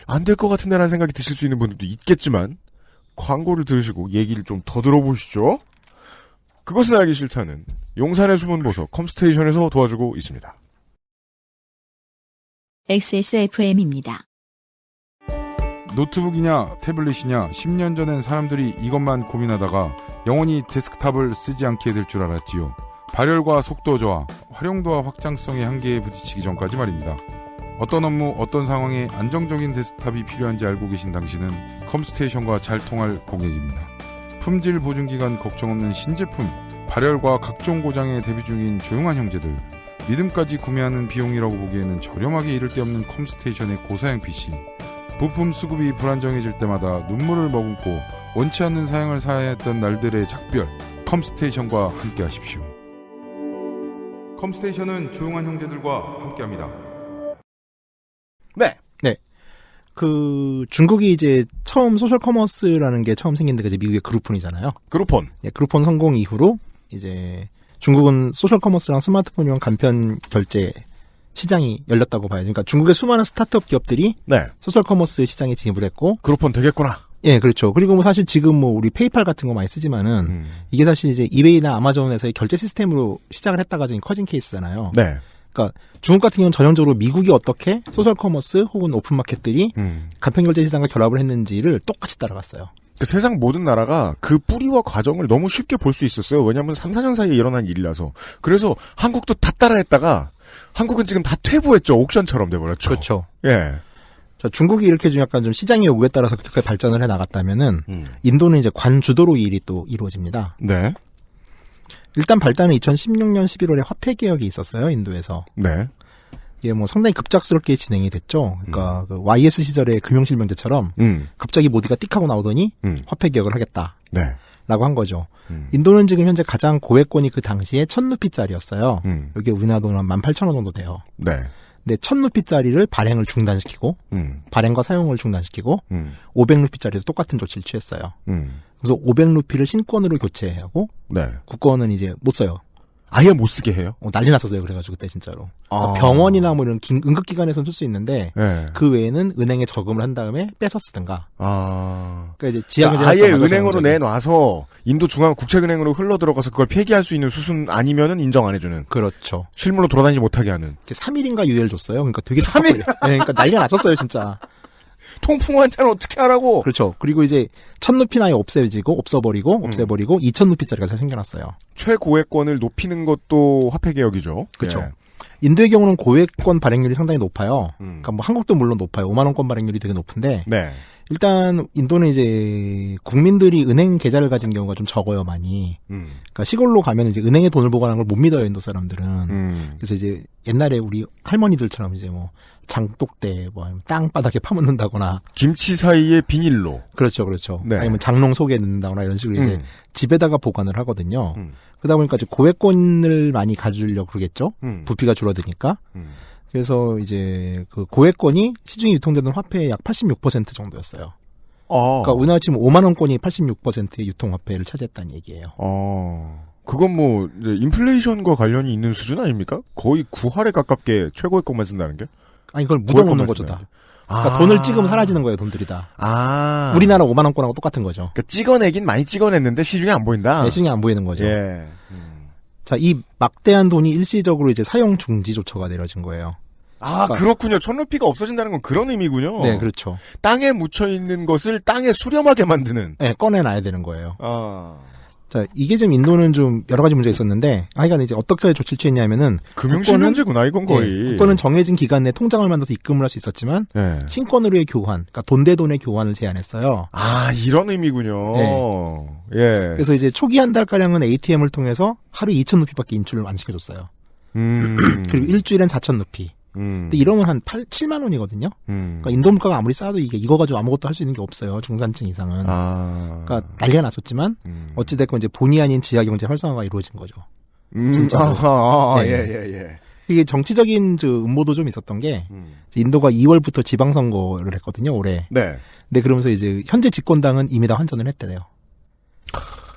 안 될 것 같은데라는 생각이 드실 수 있는 분들도 있겠지만 광고를 들으시고 얘기를 좀 더 들어보시죠. 그것은 알기 싫다는 용산의 숨은 보석 컴스테이션에서 도와주고 있습니다. XSFM입니다. 노트북이냐 태블릿이냐 10년 전엔 사람들이 이것만 고민하다가 영원히 데스크탑을 쓰지 않게 될 줄 알았지요. 발열과 속도 저하, 활용도와 확장성의 한계에 부딪히기 전까지 말입니다. 어떤 업무, 어떤 상황에 안정적인 데스크탑이 필요한지 알고 계신 당신은 컴스테이션과 잘 통할 고객입니다. 품질 보증기간 걱정 없는 신제품, 발열과 각종 고장에 대비 중인 조용한 형제들, 믿음까지 구매하는 비용이라고 보기에는 저렴하게 이를 데 없는 컴스테이션의 고사양 PC, 부품 수급이 불안정해질 때마다 눈물을 머금고 원치 않는 사양을 사야 했던 날들의 작별, 컴스테이션과 함께 하십시오. 컴스테이션은 조용한 형제들과 함께합니다. 네. 중국이 이제 처음 소셜 커머스라는 게 처음 생긴 데가 이제 미국의 그루폰이잖아요. 그루폰. 예, 그루폰 성공 이후로 이제 중국은 소셜 커머스랑 스마트폰이랑 간편 결제 시장이 열렸다고 봐요. 그러니까 중국의 수많은 스타트업 기업들이 네. 소셜 커머스 시장에 진입을 했고 그루폰 되겠구나. 예, 그렇죠. 그리고 사실 지금 우리 페이팔 같은 거 많이 쓰지만은 이게 사실 이제 이베이나 아마존에서의 결제 시스템으로 시작을 했다가 지금 커진 케이스잖아요. 네. 그러니까 중국 같은 경우는 전형적으로 미국이 어떻게 소셜 커머스 혹은 오픈 마켓들이 간편 결제 시장과 결합을 했는지를 똑같이 따라갔어요. 세상 모든 나라가 그 뿌리와 과정을 너무 쉽게 볼 수 있었어요. 왜냐하면 3, 4년 사이에 일어난 일이라서. 그래서 한국도 다 따라했다가 한국은 지금 다 퇴보했죠. 옥션처럼 돼버렸죠. 그렇죠. 예. 자, 중국이 이렇게 좀 약간 좀 시장의 요구에 따라서 그렇게 발전을 해 나갔다면은 인도는 이제 관주도로 이 일이 또 이루어집니다. 네. 일단 발단은 2016년 11월에 화폐 개혁이 있었어요. 인도에서. 네. 이게 상당히 급작스럽게 진행이 됐죠. 그러니까 그 YS 시절의 금융실명제처럼 갑자기 모디가 띡 하고 나오더니 화폐 개혁을 하겠다. 네. 라고 한 거죠. 인도는 지금 현재 가장 고액권이 그 당시에 1,000루피짜리였어요. 이게 우리나라 돈으로 한 18,000원 정도 돼요. 네. 근데 1,000루피짜리를 발행을 중단시키고 발행과 사용을 중단시키고 500루피짜리도 똑같은 조치를 취했어요. 그래서 500루피를 신권으로 교체하고 네. 국권은 이제 못 써요. 아예 못 쓰게 해요? 난리 났었어요. 그래가지고 그때 진짜로. 그러니까 병원이나 이런 응급기관에서는 쓸 수 있는데 네. 그 외에는 은행에 저금을 한 다음에 뺏어 쓰든가. 그러니까 이제 지하경제 아예 은행으로 내놔서 인도 중앙국책은행으로 흘러 들어가서 그걸 폐기할 수 있는 수순 아니면은 인정 안 해주는. 그렇죠. 실물로 돌아다니지 못하게 하는. 3일인가 유예를 줬어요. 그러니까 되게 3일? 네, 그러니까 난리가 났었어요, 진짜. 통풍 환자는 어떻게 하라고? 그렇죠. 그리고 이제 1,000루피는 아예 없애버리고 2,000루피짜리가 생겨났어요. 최고액권을 높이는 것도 화폐 개혁이죠. 그렇죠. 예. 인도의 경우는 고액권 발행률이 상당히 높아요. 그러니까 한국도 물론 높아요. 5만 원권 발행률이 되게 높은데 네. 일단 인도는 이제 국민들이 은행 계좌를 가진 경우가 좀 적어요, 많이. 그러니까 시골로 가면 이제 은행에 돈을 보관하는 걸 못 믿어요, 인도 사람들은. 그래서 이제 옛날에 우리 할머니들처럼 이제 장독대, 땅바닥에 파묻는다거나. 김치 사이에 비닐로. 그렇죠, 그렇죠. 네. 아니면 장롱 속에 넣는다거나 이런 식으로 이제 집에다가 보관을 하거든요. 그러다 보니까 이제 고액권을 많이 가지려고 그러겠죠. 부피가 줄어드니까. 그래서 이제 그 고액권이 시중에 유통되는 화폐의 약 86% 정도였어요. 그러니까 우리나라 지금 5만 원권이 86%의 유통화폐를 차지했다는 얘기예요. 그건 이제 인플레이션과 관련이 있는 수준 아닙니까? 거의 9할에 가깝게 최고의 것만 쓴다는 게? 아니, 그걸 묻어놓는 거죠, 다. 그러니까 돈을 찍으면 사라지는 거예요, 돈들이 다. 우리나라 5만 원권하고 똑같은 거죠. 그러니까 찍어내긴 많이 찍어냈는데 시중에 안 보인다? 네, 시중에 안 보이는 거죠. 예. 자, 이 막대한 돈이 일시적으로 이제 사용 중지 조처가 내려진 거예요. 그러니까, 그렇군요. 1,000루피가 없어진다는 건 그런 의미군요. 네, 그렇죠. 땅에 묻혀있는 것을 땅에 수렴하게 만드는. 네, 꺼내놔야 되는 거예요. 자, 이게 좀 인도는 좀 여러 가지 문제가 있었는데, 하여간 이제 어떻게 조치를 취했냐면은, 금융실명제구나, 이건 거의. 국권은 정해진 기간 내 통장을 만들어서 입금을 할 수 있었지만, 네. 신권으로의 교환, 그러니까 돈 대 돈의 교환을 제한했어요. 아, 이런 의미군요. 네. 예. 그래서 이제 초기 한 달가량은 ATM을 통해서 하루에 2,000루피밖에 인출을 안 시켜줬어요. 그리고 일주일엔 4,000루피. 근데 이러면 한 7만 원이거든요. 그러니까 인도 물가가 아무리 싸도 이거 가지고 아무것도 할 수 있는 게 없어요. 중산층 이상은. 그러니까 난리가 났었지만 어찌됐건 이제 본의 아닌 지하 경제 활성화가 이루어진 거죠. 진짜. 네. 예. 이게 정치적인 음모도 좀 있었던 게 인도가 2월부터 지방선거를 했거든요. 올해. 네. 근데 그러면서 이제 현재 집권당은 이미 다 환전을 했대요.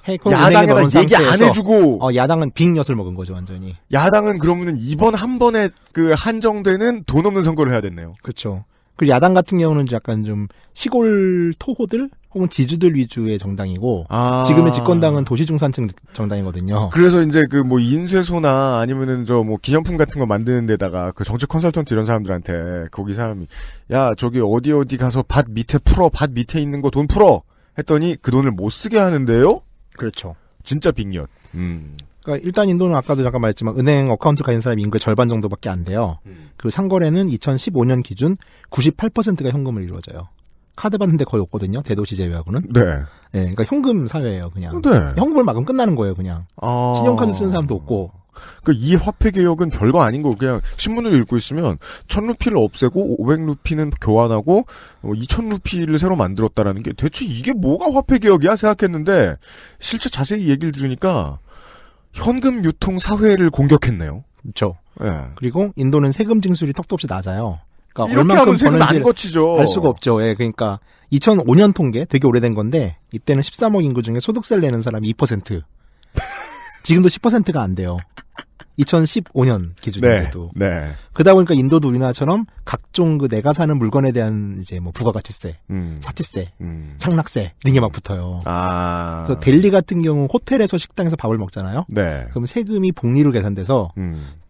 야당에다 얘기 안 해주고 야당은 빅엿을 먹은 거죠, 완전히. 야당은 그러면은 이번 한 번에 그 한정되는 돈 없는 선거를 해야 됐네요. 그렇죠. 그리고 야당 같은 경우는 약간 좀 시골 토호들 혹은 지주들 위주의 정당이고 지금의 집권당은 도시 중산층 정당이거든요. 그래서 이제 그 뭐 인쇄소나 아니면은 저 뭐 기념품 같은 거 만드는 데다가 그 정책 컨설턴트 이런 사람들한테 거기 사람이 야 저기 어디 가서 밭 밑에 풀어 밭 밑에 있는 거 돈 풀어 했더니 그 돈을 못 쓰게 하는데요. 그렇죠. 진짜 빅엿. 그러니까 일단 인도는 아까도 잠깐 말했지만 은행 어카운트를 가진 사람이 인구의 절반 정도밖에 안 돼요. 그리고 상거래는 2015년 기준 98%가 현금으로 이루어져요. 카드 받는 데 거의 없거든요. 대도시 제외하고는. 네. 네, 그러니까 현금 사회예요, 그냥. 네. 현금을 막으면 끝나는 거예요, 그냥. 신용카드 쓰는 사람도 없고. 이 화폐 개혁은 별거 아닌 거 그냥 신문을 읽고 있으면 1,000루피를 없애고 500루피는 교환하고 2,000루피를 새로 만들었다라는 게 대체 이게 뭐가 화폐 개혁이야 생각했는데 실제 자세히 얘기를 들으니까 현금 유통 사회를 공격했네요. 그렇죠. 네. 그리고 인도는 세금 징수율이 턱도 없이 낮아요. 그러니까 이렇게 얼만큼 하면 세금 안 버는지 거치죠. 알 수가 없죠. 예, 그러니까 2005년 통계 되게 오래된 건데 이때는 13억 인구 중에 소득세를 내는 사람이 2%. 지금도 10%가 안 돼요. 2015년 기준으로도. 네. 그러다 보니까 인도도 우리나라처럼 각종 내가 사는 물건에 대한 이제 뭐 부가가치세, 사치세, 향락세 이런 게 막 붙어요. 그래서 델리 같은 경우 호텔에서 식당에서 밥을 먹잖아요. 네. 그럼 세금이 복리로 계산돼서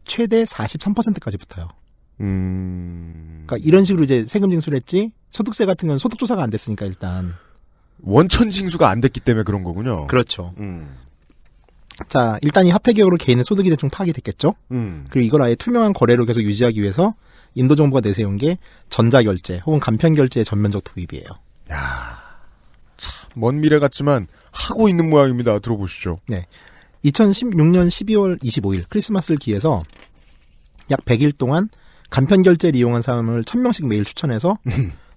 최대 43%까지 붙어요. 그러니까 이런 식으로 이제 세금 징수를 했지 소득세 같은 건 소득조사가 안 됐으니까 일단 원천 징수가 안 됐기 때문에 그런 거군요. 그렇죠. 자, 일단 이 화폐 개혁으로 개인의 소득이 대충 파악이 됐겠죠. 그리고 이걸 아예 투명한 거래로 계속 유지하기 위해서 인도 정부가 내세운 게 전자결제 혹은 간편결제의 전면적 도입이에요. 야, 참 먼 미래 같지만 하고 있는 모양입니다. 들어보시죠. 네, 2016년 12월 25일 크리스마스를 기해서 약 100일 동안 간편결제를 이용한 사람을 1,000명씩 매일 추천해서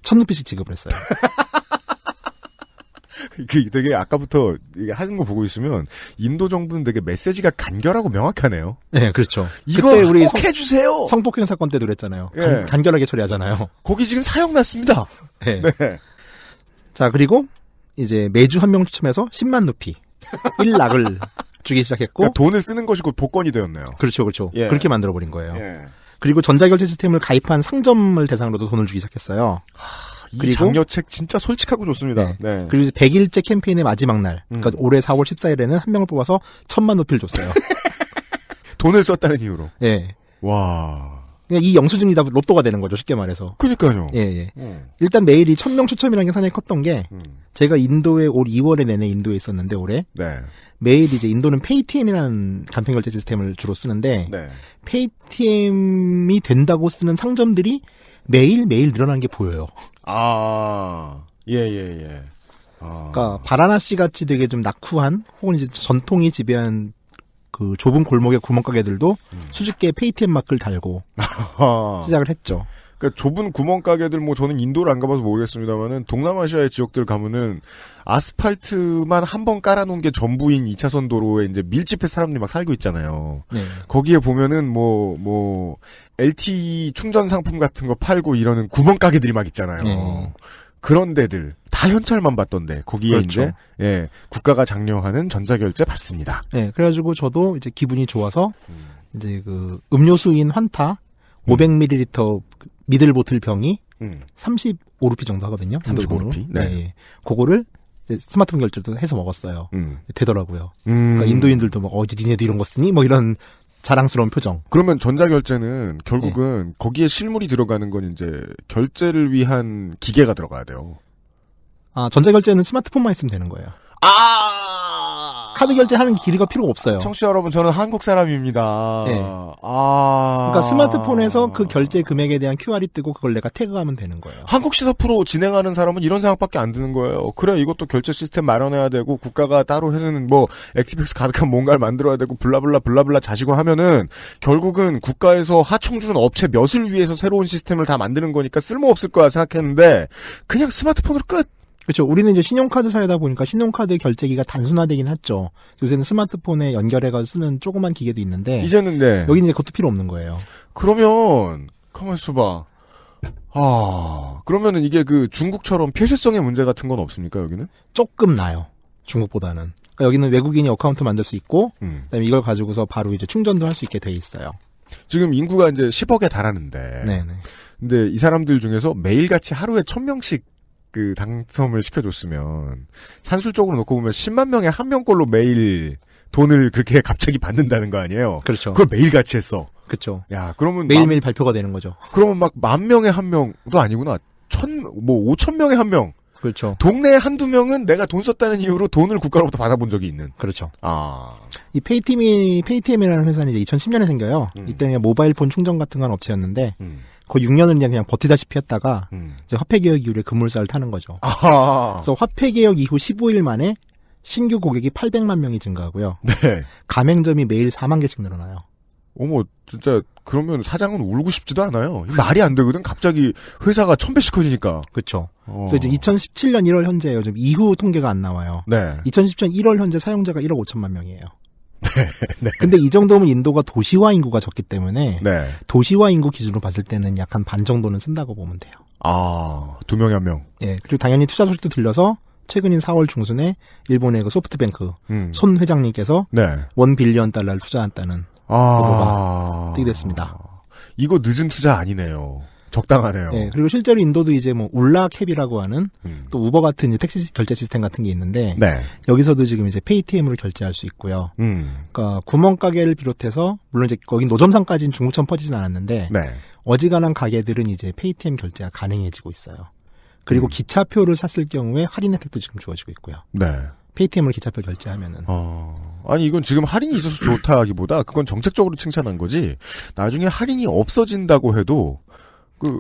1,000루피씩 지급을 했어요. 되게 아까부터 하는 거 보고 있으면 인도 정부는 되게 메시지가 간결하고 명확하네요. 네, 그렇죠. 이거 그때 우리 꼭 해주세요. 성폭행 사건 때도 그랬잖아요. 예. 간결하게 처리하잖아요. 거기 지금 사형 났습니다. 네. 네. 자, 그리고 이제 매주 한 명 추첨해서 10만 루피 1락을 주기 시작했고 그러니까 돈을 쓰는 것이 곧 복권이 되었네요. 그렇죠, 그렇죠. 예. 그렇게 만들어버린 거예요. 예. 그리고 전자결제 시스템을 가입한 상점을 대상으로도 돈을 주기 시작했어요. 이 장려책 진짜 솔직하고 좋습니다. 네. 네. 그리고 이제 100일째 캠페인의 마지막 날, 그러니까 올해 4월 14일에는 한 명을 뽑아서 1,000만 루피를 줬어요. 돈을 썼다는 이유로. 네. 와. 그냥 이 영수증이 다 로또가 되는 거죠, 쉽게 말해서. 그러니까요. 예. 일단 매일이 1,000명 추첨이라는 게 상당히 컸던 게, 제가 인도에 올 2월에 내내 인도에 있었는데 올해. 네. 매일 이제 인도는 페이티엠이라는 간편결제 시스템을 주로 쓰는데, 네. 페이티엠이 된다고 쓰는 상점들이 매일매일 늘어나는 게 보여요. 예. 그러니까 바라나시 같이 되게 좀 낙후한 혹은 이제 전통이 지배한 그 좁은 골목의 구멍가게들도 수줍게 페이티엠 마크를 달고 시작을 했죠. 그러니까 좁은 구멍가게들 뭐 저는 인도를 안 가봐서 모르겠습니다만은 동남아시아의 지역들 가면은 아스팔트만 한 번 깔아놓은 게 전부인 2차선 도로에 이제 밀집해 사람들이 막 살고 있잖아요. 네. 거기에 보면은 뭐 LTE 충전 상품 같은 거 팔고 이러는 구멍가게들이 막 있잖아요. 네. 그런 데들 다 현찰만 받던데 거기에 그렇죠. 이제 예, 국가가 장려하는 전자결제 받습니다. 네, 그래가지고 저도 이제 기분이 좋아서 이제 그 음료수인 환타 500ml 미들 보틀 병이 35루피 정도 하거든요. 35루피? 네. 그거를 이제 스마트폰 결제도 해서 먹었어요. 되더라고요. 그러니까 인도인들도 막 니네도 이런 거 쓰니? 뭐 이런 자랑스러운 표정. 그러면 전자결제는 결국은 거기에 실물이 들어가는 건 이제 결제를 위한 기계가 들어가야 돼요. 전자결제는 스마트폰만 있으면 되는 거예요. 카드 결제하는 길이가 필요가 없어요. 청취자 여러분, 저는 한국 사람입니다. 네. 그러니까 스마트폰에서 그 결제 금액에 대한 QR이 뜨고 그걸 내가 태그하면 되는 거예요. 한국 시사 프로 진행하는 사람은 이런 생각밖에 안 드는 거예요. 그래, 이것도 결제 시스템 마련해야 되고 국가가 따로 해주는 뭐 액티백스 가득한 뭔가를 만들어야 되고 블라블라 자시고 하면은 결국은 국가에서 하청 주는 업체 몇을 위해서 새로운 시스템을 다 만드는 거니까 쓸모없을 거야 생각했는데 그냥 스마트폰으로 끝. 그렇죠. 우리는 이제 신용카드 사회다 보니까 신용카드 결제기가 단순화되긴 했죠. 요새는 스마트폰에 연결해서 쓰는 조그만 기계도 있는데 이제는 네. 여기는 이제 그것도 필요 없는 거예요. 그러면 가만 있어봐. 그러면은 이게 그 중국처럼 폐쇄성의 문제 같은 건 없습니까 여기는? 조금 나요. 중국보다는. 그러니까 여기는 외국인이 어카운트 만들 수 있고, 그다음에 이걸 가지고서 바로 이제 충전도 할 수 있게 돼 있어요. 지금 인구가 이제 10억에 달하는데. 네네. 근데 이 사람들 중에서 매일같이 하루에 1000명씩 그 당첨을 시켜줬으면 산술적으로 놓고 보면 10만 명에 한 명꼴로 매일 돈을 그렇게 갑자기 받는다는 거 아니에요? 그렇죠. 그걸 매일같이 했어. 그렇죠. 야, 그러면 매일매일 발표가 되는 거죠. 그러면 막 10,000명에 한 명도 아니구나. 5,000명에 한 명. 그렇죠. 동네에 한두 명은 내가 돈 썼다는 이유로 돈을 국가로부터 받아본 적이 있는. 그렇죠. 이 페이티엠이라는 회사는 이제 2010년에 생겨요. 이때 모바일 폰 충전 같은 건 업체였는데, 거의 6년을 그냥 버티다시피 했다가, 이제 화폐개혁 이후에 급물살을 타는 거죠. 그래서 화폐개혁 이후 15일 만에 신규 고객이 800만 명이 증가하고요. 네. 가맹점이 매일 4만 개씩 늘어나요. 어머, 진짜, 그러면 사장은 울고 싶지도 않아요. 말이 안 되거든? 갑자기 회사가 1000배씩 커지니까. 그렇죠. 그래서 이제 2017년 1월 현재예요. 좀 이후 통계가 안 나와요. 네. 2017년 1월 현재 사용자가 1억 5천만 명이에요. 네. 근데 이 정도면 인도가 도시화 인구가 적기 때문에 네. 도시화 인구 기준으로 봤을 때는 약 한 반 정도는 쓴다고 보면 돼요. 2명에 1명. 예. 그리고 당연히 투자 소식도 들려서 최근인 4월 중순에 일본의 그 소프트뱅크 손 회장님께서 네. $1 빌리언 달러를 투자했다는 보도가 뜨게 됐습니다. 이거 늦은 투자 아니네요. 적당하네요. 네, 그리고 실제로 인도도 이제 뭐 울라캡이라고 하는 또 우버 같은 이제 택시 결제 시스템 같은 게 있는데 네. 여기서도 지금 이제 페이티엠으로 결제할 수 있고요. 그러니까 구멍가게를 비롯해서 물론 이제 거긴 노점상까지는 중국처럼 퍼지진 않았는데 네. 어지간한 가게들은 이제 페이티엠 결제가 가능해지고 있어요. 그리고 기차표를 샀을 경우에 할인 혜택도 지금 주어지고 있고요. 네. 페이티엠으로 기차표 결제하면은. 아니 이건 지금 할인이 있어서 좋다기보다 그건 정책적으로 칭찬한 거지. 나중에 할인이 없어진다고 해도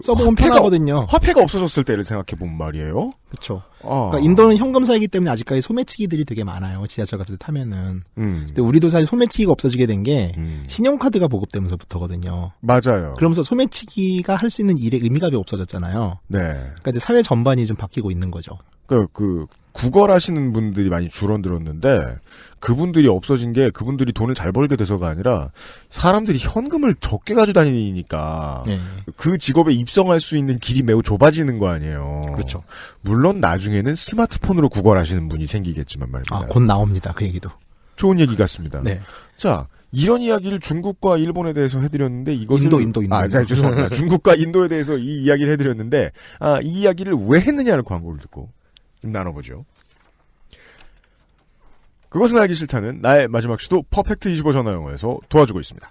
써보면 편하거든요. 화폐가 없어졌을 때를 생각해보면 말이에요. 그렇죠. 그러니까 인도는 현금사이기 때문에 아직까지 소매치기들이 되게 많아요. 지하철 같은 데 타면은. 근데 우리도 사실 소매치기가 없어지게 된 게 신용카드가 보급되면서부터거든요. 맞아요. 그러면서 소매치기가 할 수 있는 일의 의미가 없어졌잖아요. 네. 그러니까 이제 사회 전반이 좀 바뀌고 있는 거죠. 구걸하시는 분들이 많이 줄어들었는데 그분들이 없어진 게 그분들이 돈을 잘 벌게 돼서가 아니라 사람들이 현금을 적게 가지고 다니니까 네. 그 직업에 입성할 수 있는 길이 매우 좁아지는 거 아니에요. 그렇죠. 물론 나중에는 스마트폰으로 구걸하시는 분이 생기겠지만 말입니다. 곧 나옵니다. 그 얘기도. 좋은 얘기 같습니다. 네. 자, 이런 이야기를 중국과 일본에 대해서 해드렸는데 이것을 인도. 죄송합니다. 중국과 인도에 대해서 이 이야기를 해드렸는데 이 이야기를 왜 했느냐는 광고를 듣고 좀 나눠보죠. 그것은 알기 싫다는 나의 마지막 시도 퍼펙트25 전화영어에서 도와주고 있습니다.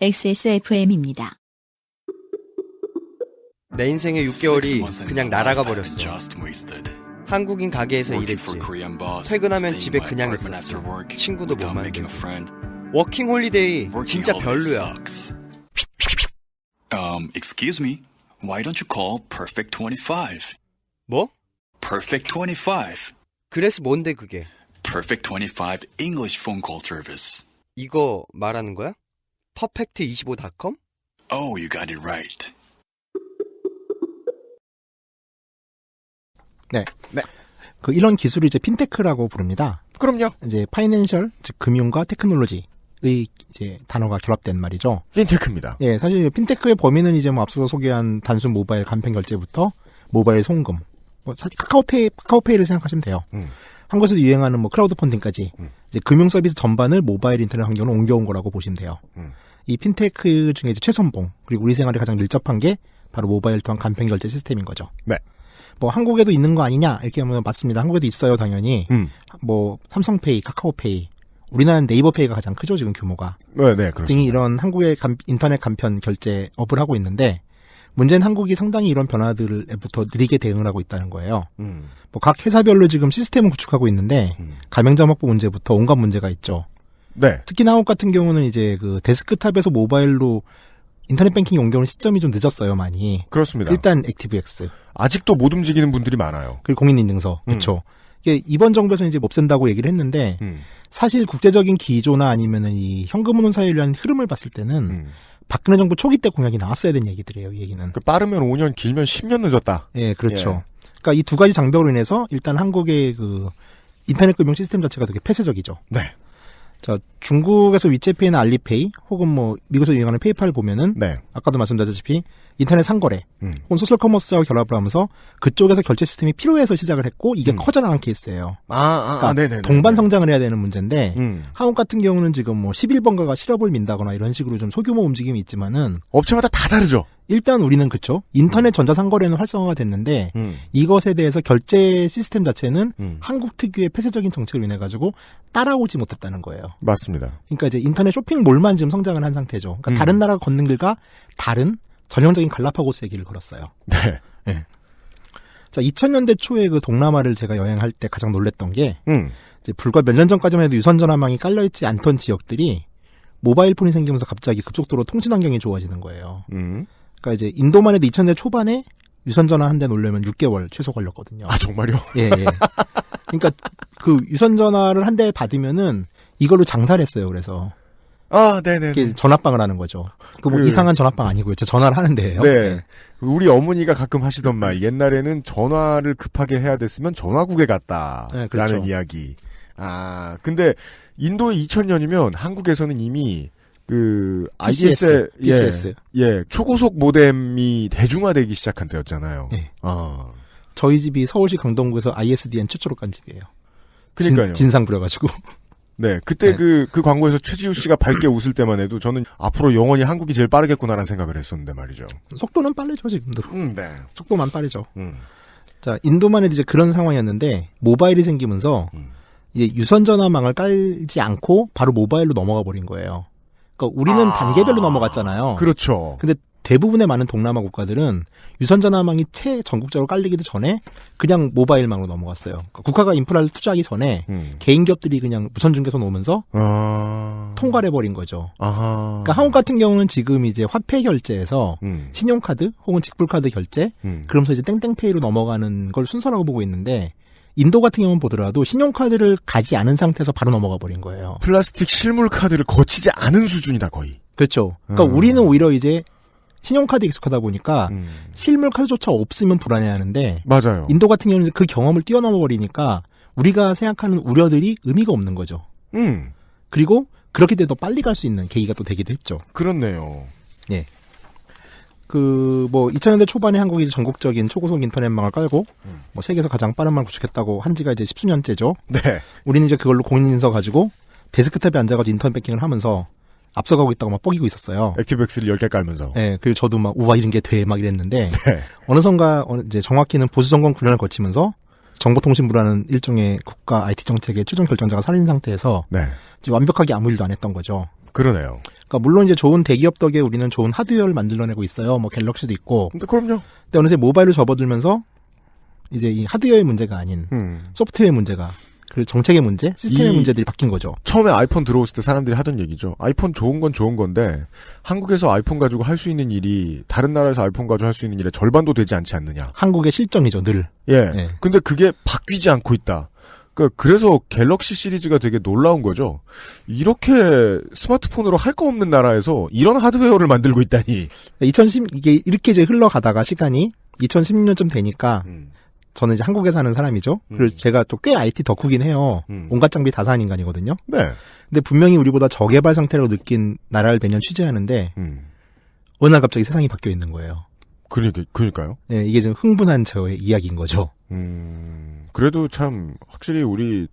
XSFM입니다. 내 인생의 6개월이 그냥 날아가 버렸어. 한국인 가게에서 일했지. 퇴근하면 집에 그냥 있었지. 친구도 못 만들고. 워킹 홀리데이 진짜 별로야. Excuse me. Why don't you call Perfect 25? 뭐? Perfect 25. 그래서 뭔데 그게? Perfect 25 English phone call service. 이거 말하는 거야? perfect25.com? Oh, you got it right. 네. 이런 기술을 이제 핀테크라고 부릅니다. 그럼요. 이제 파이낸셜, 즉 금융과 테크놀로지의 이제 단어가 결합된 말이죠. 핀테크입니다. 예, 사실 핀테크의 범위는 이제 뭐 앞서서 소개한 단순 모바일 간편 결제부터 모바일 송금, 사실 카카오페이를 생각하시면 돼요. 한국에서도 유행하는 크라우드 펀딩까지 이제 금융 서비스 전반을 모바일 인터넷 환경으로 옮겨온 거라고 보시면 돼요. 이 핀테크 중에 이제 최선봉, 그리고 우리 생활에 가장 밀접한 게 바로 모바일 통한 간편 결제 시스템인 거죠. 네. 한국에도 있는 거 아니냐 이렇게 하면 맞습니다. 한국에도 있어요, 당연히. 삼성페이, 카카오페이, 우리나라는 네이버페이가 가장 크죠, 지금 규모가. 네, 그렇습니다. 등이 이런 한국의 인터넷 간편 결제 업을 하고 있는데 문제는 한국이 상당히 이런 변화들에부터 느리게 대응을 하고 있다는 거예요. 뭐 각 회사별로 지금 시스템을 구축하고 있는데 가맹점 확보 문제부터 온갖 문제가 있죠. 네. 특히나 한국 같은 경우는 이제 그 데스크탑에서 모바일로 인터넷 뱅킹 옮겨오는 시점이 좀 늦었어요, 많이. 그렇습니다. 일단 액티브엑스. 아직도 못 움직이는 분들이 많아요. 그리고 공인인증서. 그렇죠. 이게 이번 정부에서 이제 없앤다고 얘기를 했는데 사실 국제적인 기조나 아니면은 이 현금 운용사에 대한 흐름을 봤을 때는 박근혜 정부 초기 때 공약이 나왔어야 되는 얘기들이에요, 이 얘기는. 그 빠르면 5년, 길면 10년 늦었다. 예, 그렇죠. 예. 그러니까 이 두 가지 장벽으로 인해서 일단 한국의 그 인터넷 금융 시스템 자체가 되게 폐쇄적이죠. 네. 자, 중국에서 위챗페이나 알리페이 혹은 뭐 미국에서 유행하는 페이팔 보면은 네. 아까도 말씀드렸다시피 인터넷 상거래 혹은 소셜 커머스하고 결합을 하면서 그쪽에서 결제 시스템이 필요해서 시작을 했고 이게 커져나간 케이스예요. 그러니까 네네네. 동반 성장을 해야 되는 문제인데 한국 같은 경우는 지금 뭐 11번가가 실업을 민다거나 이런 식으로 좀 소규모 움직임이 있지만은 업체마다 다 다르죠. 일단 우리는 그쵸. 인터넷 전자상거래는 활성화가 됐는데 이것에 대해서 결제 시스템 자체는 한국 특유의 폐쇄적인 정책으로 인해 가지고 따라오지 못했다는 거예요. 맞습니다. 그러니까 이제 인터넷 쇼핑몰만 지금 성장을 한 상태죠. 그러니까 다른 나라가 걷는 길과 다른 전형적인 갈라파고스의 길을 걸었어요. 네. 네. 자, 2000년대 초에 그 동남아를 제가 여행할 때 가장 놀랬던 게 이제 불과 몇 년 전까지만 해도 유선 전화망이 깔려있지 않던 지역들이 모바일 폰이 생기면서 갑자기 급속도로 통신 환경이 좋아지는 거예요. 그러니까 이제 인도만 해도 2000년대 초반에 유선 전화 한 대 놓으려면 6개월 최소 걸렸거든요. 아, 정말요? 예, 예. 그러니까 그 유선 전화를 한 대 받으면은 이걸로 장사를 했어요. 그래서 아, 네네. 전화방을 하는 거죠. 뭐 이상한 전화방 아니고요. 저 전화를 하는 데예요. 네. 네. 우리 어머니가 가끔 하시던 말, 옛날에는 전화를 급하게 해야 됐으면 전화국에 갔다. 네, 그렇죠. 라는 이야기. 아, 근데 인도의 2000년이면 한국에서는 이미 그 IDSL, PCS. 예, 초고속 모뎀이 대중화되기 시작한 때였잖아요. 네. 아. 저희 집이 서울시 강동구에서 ISDN 최초로 간 집이에요. 그러니까요. 진상 부려가지고. 네, 그때 네. 그 광고에서 최지우 씨가 밝게 웃을 때만 해도 저는 앞으로 영원히 한국이 제일 빠르겠구나라는 생각을 했었는데 말이죠. 속도는 빠르죠, 지금도. 네. 속도만 빠르죠. 자, 인도만 해도 이제 그런 상황이었는데, 모바일이 생기면서, 이제 유선전화망을 깔지 않고 바로 모바일로 넘어가 버린 거예요. 그러니까 우리는 단계별로 넘어갔잖아요. 그렇죠. 근데 대부분의 많은 동남아 국가들은 유선전화망이 전국적으로 깔리기도 전에 그냥 모바일망으로 넘어갔어요. 그러니까 국가가 인프라를 투자하기 전에 개인 기업들이 그냥 무선중개소 놓으면서 통과를 해버린 거죠. 그러니까 한국 같은 경우는 지금 이제 화폐 결제에서 신용카드 혹은 직불카드 결제 그러면서 이제 땡땡페이로 넘어가는 걸 순서라고 보고 있는데 인도 같은 경우는 보더라도 신용카드를 가지 않은 상태에서 바로 넘어가 버린 거예요. 플라스틱 실물 카드를 거치지 않은 수준이다 거의. 그렇죠. 그러니까 우리는 오히려 이제 신용카드 익숙하다 보니까 실물 카드조차 없으면 불안해하는데 맞아요. 인도 같은 경우는 그 경험을 뛰어넘어 버리니까 우리가 생각하는 우려들이 의미가 없는 거죠. 그리고 그렇게 돼도 빨리 갈 수 있는 계기가 또 되기도 했죠. 그렇네요. 예. 뭐 2000년대 초반에 한국이 전국적인 초고속 인터넷망을 깔고 뭐 세계에서 가장 빠른 망을 구축했다고 한 지가 이제 10수년째죠. 네. 우리는 이제 그걸로 공인인증서 가지고 데스크탑에 앉아가지고 인터넷 뱅킹을 하면서 앞서가고 있다고 막 뻐기고 있었어요. 액티브엑스를 10개 깔면서. 네, 그리고 저도 막 우와 이런 게 돼 막 이랬는데 네. 어느 선가 이제 정확히는 보수점검 훈련을 거치면서 정보통신부라는 일종의 국가 IT 정책의 최종 결정자가 살인 상태에서 네. 이제 완벽하게 아무 일도 안 했던 거죠. 그러네요. 그러니까 물론 이제 좋은 대기업 덕에 우리는 좋은 하드웨어를 만들어내고 있어요. 뭐 갤럭시도 있고. 근데 그럼요. 근데 어느새 모바일로 접어들면서 이제 이 하드웨어의 문제가 아닌 소프트웨어의 문제가 그 정책의 문제, 시스템의 문제들이 바뀐 거죠. 처음에 아이폰 들어왔을 때 사람들이 하던 얘기죠. 아이폰 좋은 건 좋은 건데 한국에서 아이폰 가지고 할 수 있는 일이 다른 나라에서 아이폰 가지고 할 수 있는 일의 절반도 되지 않지 않느냐. 한국의 실정이죠, 늘. 예. 예. 근데 그게 바뀌지 않고 있다. 그래서 갤럭시 시리즈가 되게 놀라운 거죠. 이렇게 스마트폰으로 할 거 없는 나라에서 이런 하드웨어를 만들고 있다니. 이게 이렇게 이제 흘러가다가 시간이 2016년쯤 되니까 저는 이제 한국에 사는 사람이죠. 그리고 제가 또 꽤 IT 덕후긴 해요. 온갖 장비 다 사는 인간이거든요. 네. 근데 분명히 우리보다 저개발 상태라고 느낀 나라를 매년 취재하는데 어느 날 갑자기 세상이 바뀌어 있는 거예요. 그러니까요. 네, 이게 좀 흥분한 저의 이야기인 거죠. 그래도 참 확실히 우리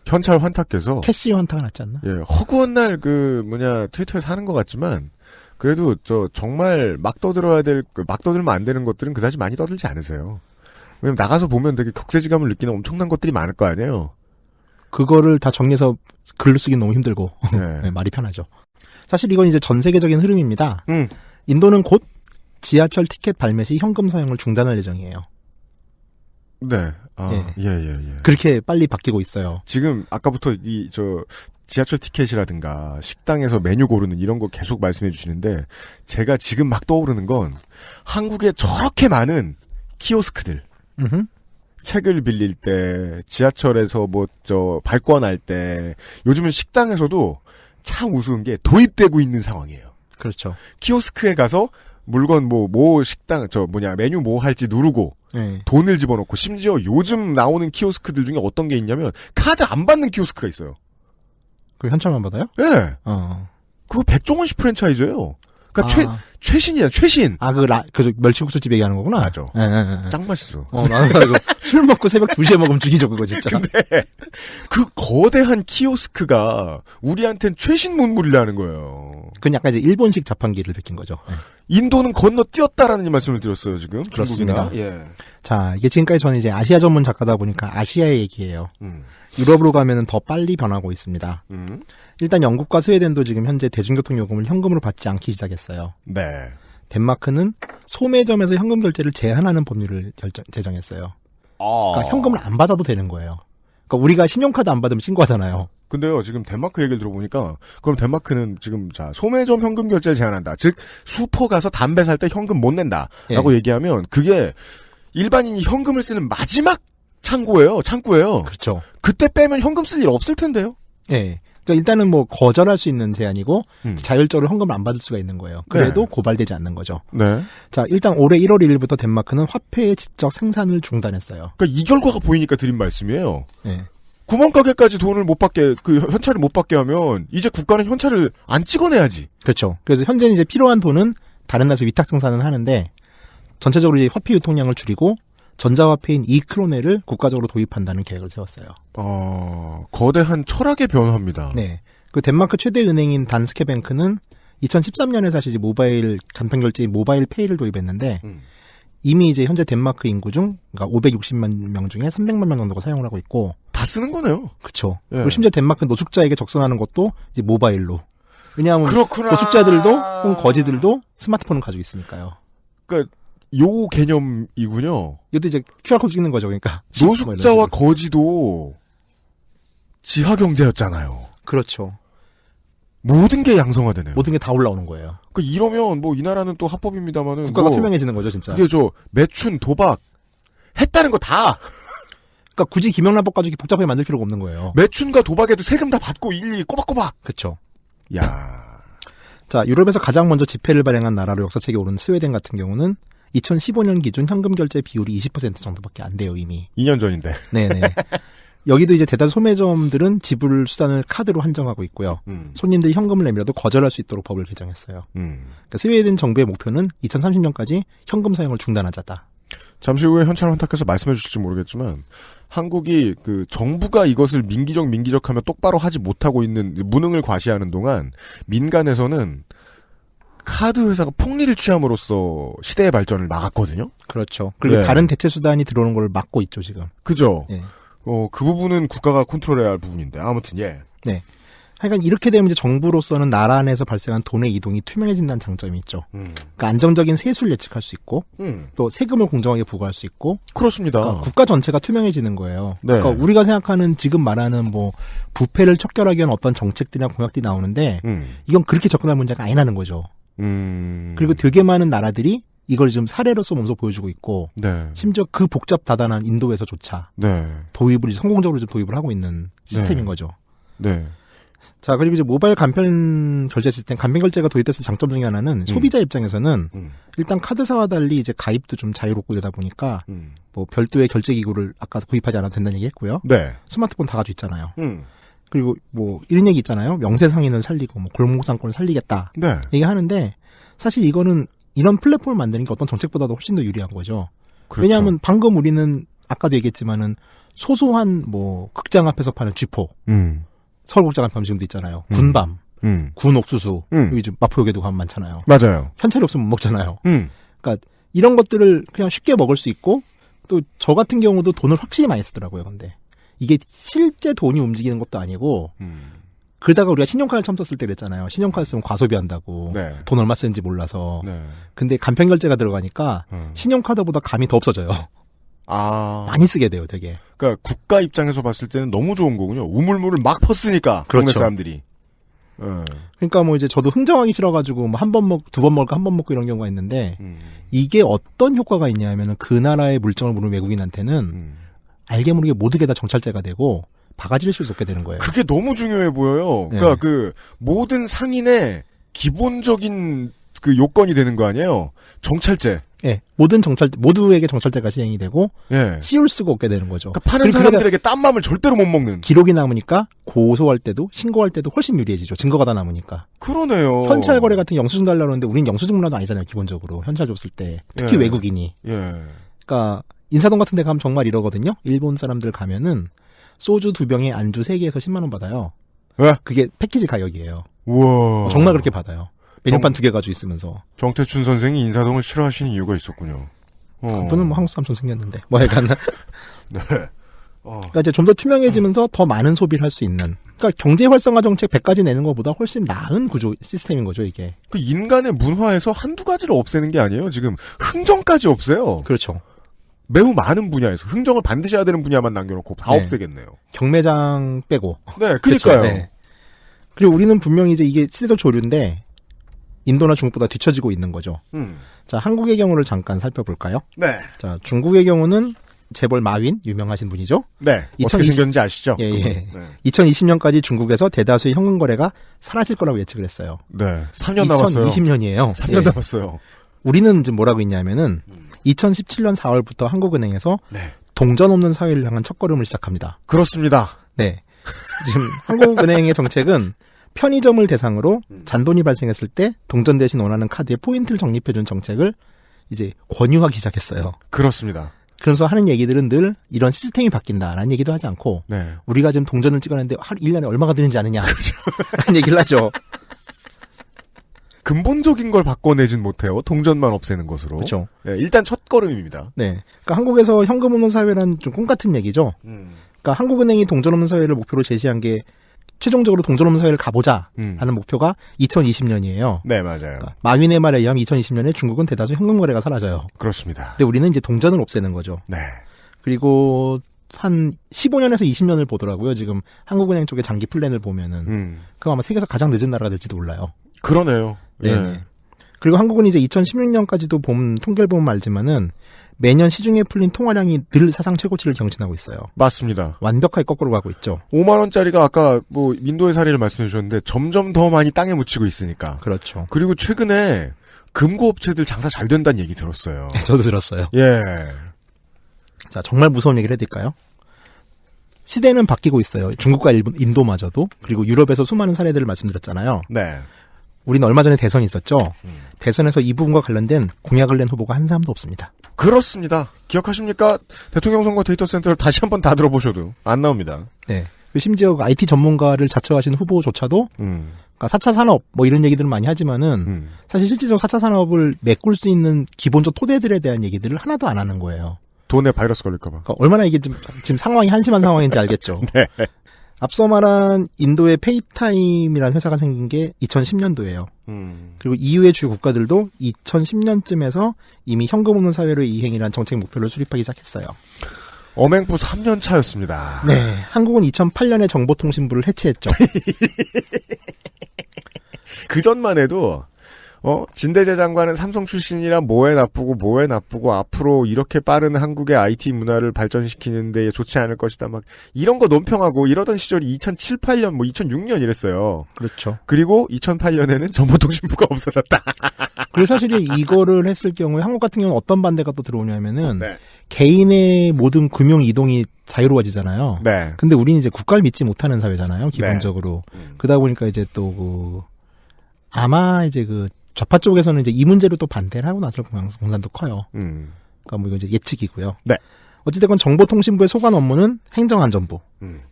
현찰 환탁께서 캐시 환타가 낫지 않나? 예, 허구한 날 트위터에서 하는 것 같지만 그래도 정말 막 떠들어야 막 떠들면 안 되는 것들은 그다지 많이 떠들지 않으세요. 왜냐면 나가서 보면 되게 격세지감을 느끼는 엄청난 것들이 많을 거 아니에요. 그거를 다 정리해서 글로 쓰기 너무 힘들고 네. 네, 말이 편하죠. 사실 이건 이제 전 세계적인 흐름입니다. 인도는 곧 지하철 티켓 발매 시 현금 사용을 중단할 예정이에요. 네. 예. 그렇게 빨리 바뀌고 있어요. 지금 아까부터 지하철 티켓이라든가 식당에서 메뉴 고르는 이런 거 계속 말씀해 주시는데 제가 지금 막 떠오르는 건 한국에 저렇게 많은 키오스크들. 책을 빌릴 때, 지하철에서 발권할 때, 요즘은 식당에서도 참 우스운 게 도입되고 있는 상황이에요. 그렇죠. 키오스크에 가서 물건 식당, 메뉴 뭐 할지 누르고, 네. 돈을 집어넣고, 심지어 요즘 나오는 키오스크들 중에 어떤 게 있냐면, 카드 안 받는 키오스크가 있어요. 그 현찰만 받아요? 네. 그거 백종원 씨 프랜차이즈예요. 그러니까 최신이야, 최신. 그 멸치국수집 얘기하는 거구나. 맞아. 네. 짱 맛있어. 나도 이거 술 먹고 새벽 2시에 먹으면 죽이죠, 그거 진짜. 근데 그 거대한 키오스크가 우리한텐 최신 문물이라는 거예요. 그건 약간 이제 일본식 자판기를 베낀 거죠. 네. 인도는 건너뛰었다라는 말씀을 드렸어요, 지금. 그렇습니다. 중국이나. 예. 자, 이게 지금까지 저는 이제 아시아 전문 작가다 보니까 아시아의 얘기예요. 유럽으로 가면은 더 빨리 변하고 있습니다. 일단 영국과 스웨덴도 지금 현재 대중교통 요금을 현금으로 받지 않기 시작했어요. 네. 덴마크는 소매점에서 현금 결제를 제한하는 법률을 제정했어요. 그러니까 현금을 안 받아도 되는 거예요. 그러니까 우리가 신용카드 안 받으면 신고하잖아요. 근데요, 지금 덴마크 얘기를 들어보니까, 그럼 덴마크는 지금, 소매점 현금 결제를 제한한다. 즉, 슈퍼 가서 담배 살 때 현금 못 낸다. 라고 얘기하면, 그게 일반인이 현금을 쓰는 마지막 창구예요. 그렇죠. 그때 빼면 현금 쓸 일 없을 텐데요. 예. 그러니까 일단은 거절할 수 있는 제한이고 자율적으로 현금을 안 받을 수가 있는 거예요. 그래도 네. 고발되지 않는 거죠. 네. 자, 일단 올해 1월 1일부터 덴마크는 화폐의 직접 생산을 중단했어요. 그러니까 이 결과가 보이니까 드린 말씀이에요. 네. 구멍가게까지 돈을 못 받게, 현찰을 못 받게 하면 이제 국가는 현찰을 안 찍어내야지. 그렇죠. 그래서 현재는 이제 필요한 돈은 다른 나라에서 위탁 생산을 하는데 전체적으로 이제 화폐 유통량을 줄이고 전자화폐인 이크로네를 국가적으로 도입한다는 계획을 세웠어요. 거대한 철학의 변화입니다. 네. 그 덴마크 최대 은행인 단스케뱅크는 2013년에 사실 이제 모바일 간편 결제인 모바일 페이를 도입했는데 이미 이제 현재 덴마크 인구 중 그러니까 560만 명 중에 300만 명 정도가 사용을 하고 있고 다 쓰는 거네요. 그렇죠. 예. 그리고 심지어 덴마크 노숙자에게 적선하는 것도 이제 모바일로. 왜냐하면 그렇구나. 노숙자들도 혹은 거지들도 스마트폰을 가지고 있으니까요. 그러니까 요 개념이군요. 이것도 이제 QR코드 찍는 거죠. 그러니까 노숙자와 거지도 지하 경제였잖아요. 그렇죠. 모든 게 양성화되네요. 모든 게 다 올라오는 거예요. 그러니까 이러면 이 나라는 또 합법입니다만은 국가가 투명해지는 거죠, 진짜. 그게 매춘, 도박 했다는 거 다. 그러니까 굳이 김영란법 가지고 복잡하게 만들 필요가 없는 거예요. 매춘과 도박에도 세금 다 받고 일일이 꼬박꼬박. 그렇죠. 야. 자, 유럽에서 가장 먼저 지폐를 발행한 나라로 역사책에 오른 스웨덴 같은 경우는 2015년 기준 현금 결제 비율이 20% 정도밖에 안 돼요, 이미. 2년 전인데. 네네. 여기도 이제 대다수 소매점들은 지불 수단을 카드로 한정하고 있고요. 손님들이 현금을 내밀어도 거절할 수 있도록 법을 개정했어요. 그러니까 스웨덴 정부의 목표는 2030년까지 현금 사용을 중단하자다. 잠시 후에 현찰 환탁해서 말씀해 주실지 모르겠지만 한국이 정부가 이것을 민기적하며 똑바로 하지 못하고 있는 무능을 과시하는 동안 민간에서는 카드 회사가 폭리를 취함으로써 시대의 발전을 막았거든요. 그렇죠. 그리고 네. 다른 대체 수단이 들어오는 걸 막고 있죠, 지금. 그죠. 네. 그 부분은 국가가 컨트롤해야 할 부분인데 아무튼 예. 네. 하여간 이렇게 되면 이제 정부로서는 나라 안에서 발생한 돈의 이동이 투명해진다는 장점이 있죠. 그러니까 안정적인 세수를 예측할 수 있고 또 세금을 공정하게 부과할 수 있고 그렇습니다. 그러니까 국가 전체가 투명해지는 거예요. 네. 그러니까 우리가 생각하는 지금 말하는 부패를 척결하기 위한 어떤 정책들이나 공약들이 나오는데 이건 그렇게 접근할 문제가 아니라는 거죠. 그리고 되게 많은 나라들이 이걸 지금 사례로서 몸소 보여주고 있고 네. 심지어 그 복잡다단한 인도에서조차 네. 도입을 성공적으로 좀 도입을 하고 있는 시스템인 네. 거죠. 네. 자, 그리고 이제 모바일 간편 결제 시스템, 간편 결제가 도입됐을 장점 중에 하나는 소비자 입장에서는 일단 카드사와 달리 이제 가입도 좀 자유롭고 되다 보니까 별도의 결제 기구를 아까 구입하지 않아도 된다는 얘기 했고요. 네. 스마트폰 다 가지고 있잖아요. 그리고 이런 얘기 있잖아요. 명세상인을 살리고 골목상권을 살리겠다. 네. 얘기하는데 사실 이거는 이런 플랫폼을 만드는 게 어떤 정책보다도 훨씬 더 유리한 거죠. 그렇죠. 왜냐하면 방금 우리는 아까도 얘기했지만은 소소한 극장 앞에서 파는 쥐포, 서울극장 앞에 지금도 있잖아요. 군밤, 군 옥수수, 여기 지금 마포역에도 가면 많잖아요. 맞아요. 현찰이 없으면 못 먹잖아요. 그러니까 이런 것들을 그냥 쉽게 먹을 수 있고 또 저 같은 경우도 돈을 확실히 많이 쓰더라고요. 근데 이게 실제 돈이 움직이는 것도 아니고 그러다가 우리가 신용카드를 처음 썼을 때 그랬잖아요. 신용카드 쓰면 과소비한다고. 네. 돈 얼마 쓰는지 몰라서. 네. 근데 간편결제가 들어가니까 신용카드보다 감이 더 없어져요. 아. 많이 쓰게 돼요, 되게. 그러니까 국가 입장에서 봤을 때는 너무 좋은 거군요. 우물물을 막 퍼쓰니까 그렇죠. 동네 사람들이. 그러니까 뭐 이제 저도 흥정하기 싫어가지고 뭐 한 번 먹고 두 번 먹고 한 번 먹고 이런 경우가 있는데 이게 어떤 효과가 있냐면은 그 나라의 물정을 모르는 외국인한테는 알게 모르게 모두 게 다 정찰제가 되고 바가지를 실 수 없게 되는 거예요. 그게 너무 중요해 보여요. 그러니까 네. 그 모든 상인의 기본적인 그 요건이 되는 거 아니에요. 정찰제. 예, 모두에게 정찰제가 시행이 되고 예. 씌울 수가 없게 되는 거죠. 그러니까 파는 사람들에게 딴맘을 절대로 못 먹는. 기록이 남으니까 고소할 때도 신고할 때도 훨씬 유리해지죠. 증거가 다 남으니까. 그러네요. 현찰 거래 같은 영수증 달라고 하는데 우린 영수증 문화도 아니잖아요. 기본적으로 현찰 줬을 때 특히 예. 외국인이. 예. 그러니까 인사동 같은 데 가면 정말 이러거든요. 일본 사람들 가면은 소주 2병에 안주 3개에서 10만 원 받아요. 예? 그게 패키지 가격이에요. 우와. 정말 그렇게 받아요. 메뉴판 2개 가지고 있으면서. 정태춘 선생이 인사동을 싫어하시는 이유가 있었군요. 그분은 뭐 한국 사람처럼 생겼는데. 뭐 약간. 네. 그러니까 이제 좀 더 투명해지면서 더 많은 소비를 할 수 있는. 그러니까 경제 활성화 정책 100가지 내는 것보다 훨씬 나은 구조 시스템인 거죠, 이게. 그 인간의 문화에서 한두 가지를 없애는 게 아니에요. 지금 흥정까지 없애요. 그렇죠. 매우 많은 분야에서 흥정을 반드시 해야 되는 분야만 남겨놓고 다 네. 없애겠네요. 경매장 빼고. 네, 그렇죠. 그러니까요. 네. 그리고 우리는 분명히 이제 이게 시대적 조류인데 인도나 중국보다 뒤처지고 있는 거죠. 자, 한국의 경우를 잠깐 살펴볼까요? 네. 자, 중국의 경우는 재벌 마윈 유명하신 분이죠. 네. 어떻게 생겼는지 아시죠? 예, 예. 네. 2020년까지 중국에서 대다수의 현금 거래가 사라질 거라고 예측을 했어요. 네. 3년 남았어요. 2020년이에요. 3년 남았어요. 우리는 지금 뭐라고 있냐면은 2017년 4월부터 한국은행에서 네. 동전 없는 사회를 향한 첫걸음을 시작합니다. 그렇습니다. 네. 지금 한국은행의 정책은 편의점을 대상으로 잔돈이 발생했을 때 동전 대신 원하는 카드에 포인트를 적립해준 정책을 이제 권유하기 시작했어요. 그렇습니다. 그러면서 하는 얘기들은 늘 이런 시스템이 바뀐다라는 얘기도 하지 않고 네. 우리가 지금 동전을 찍어냈는데 1년에 얼마가 드는지 아느냐 그렇죠. 라는 얘기를 하죠. 근본적인 걸 바꿔내진 못해요. 동전만 없애는 것으로. 그렇죠. 네, 일단 첫 걸음입니다. 네. 그러니까 한국에서 현금 없는 사회란 좀 꿈같은 얘기죠. 그러니까 한국은행이 동전 없는 사회를 목표로 제시한 게 최종적으로 동전 없는 사회를 가보자 하는 목표가 2020년이에요. 네, 맞아요. 그러니까 마윈의 말에 의하면 2020년에 중국은 대다수 현금 거래가 사라져요. 그렇습니다. 근데 우리는 이제 동전을 없애는 거죠. 네. 그리고 한 15년에서 20년을 보더라고요. 지금 한국은행 쪽의 장기 플랜을 보면은. 그럼 아마 세계에서 가장 늦은 나라가 될지도 몰라요. 그러네요. 네. 예. 그리고 한국은 이제 2016년까지도 통계를 보면 알지만은 매년 시중에 풀린 통화량이 늘 사상 최고치를 경신하고 있어요. 맞습니다. 완벽하게 거꾸로 가고 있죠. 5만 원짜리가 아까 뭐 인도의 사례를 말씀해 주셨는데 점점 더 많이 땅에 묻히고 있으니까. 그렇죠. 그리고 최근에 금고 업체들 장사 잘 된다는 얘기 들었어요. 네, 저도 들었어요. 예. 자, 정말 무서운 얘기를 해드릴까요? 시대는 바뀌고 있어요. 중국과 일본, 인도마저도. 그리고 유럽에서 수많은 사례들을 말씀드렸잖아요. 네. 우리는 얼마 전에 대선이 있었죠. 대선에서 이 부분과 관련된 공약을 낸 후보가 한 사람도 없습니다. 그렇습니다. 기억하십니까? 대통령 선거 데이터 센터를 다시 한번 다 들어보셔도 안 나옵니다. 네. 심지어 IT 전문가를 자처하신 후보조차도 그러니까 4차 산업 뭐 이런 얘기들은 많이 하지만은 사실 실질적으로 4차 산업을 메꿀 수 있는 기본적 토대들에 대한 얘기들을 하나도 안 하는 거예요. 돈에 바이러스 걸릴까 봐. 그러니까 얼마나 이게 지금 상황이 한심한 상황인지 알겠죠. 네. 앞서 말한 인도의 페이타임이라는 회사가 생긴 게 2010년도예요. 그리고 EU의 주요 국가들도 2010년쯤에서 이미 현금 없는 사회로의 이행이라는 정책 목표를 수립하기 시작했어요. 엄행부 3년 차였습니다. 네, 한국은 2008년에 정보통신부를 해체했죠. 그 전만 해도 진대재 장관은 삼성 출신이라 뭐에 나쁘고 앞으로 이렇게 빠른 한국의 IT 문화를 발전시키는 데 좋지 않을 것이다. 막 이런 거 논평하고 이러던 시절이 2007, 8년, 뭐 2006년 이랬어요. 그렇죠. 그리고 2008년에는 정보통신부가 없어졌다. 그리고 사실 이거를 했을 경우에 한국 같은 경우는 어떤 반대가 또 들어오냐면은 네. 개인의 모든 금융 이동이 자유로워지잖아요. 네. 근데 우리는 이제 국가를 믿지 못하는 사회잖아요. 기본적으로. 그러다 보니까 이제 또 아마 이제 좌파 쪽에서는 이제 이 문제로 또 반대를 하고 나설 공산도 커요. 그러니까 뭐 이거 이제 예측이고요. 네. 어찌됐건 정보통신부의 소관 업무는 행정안전부,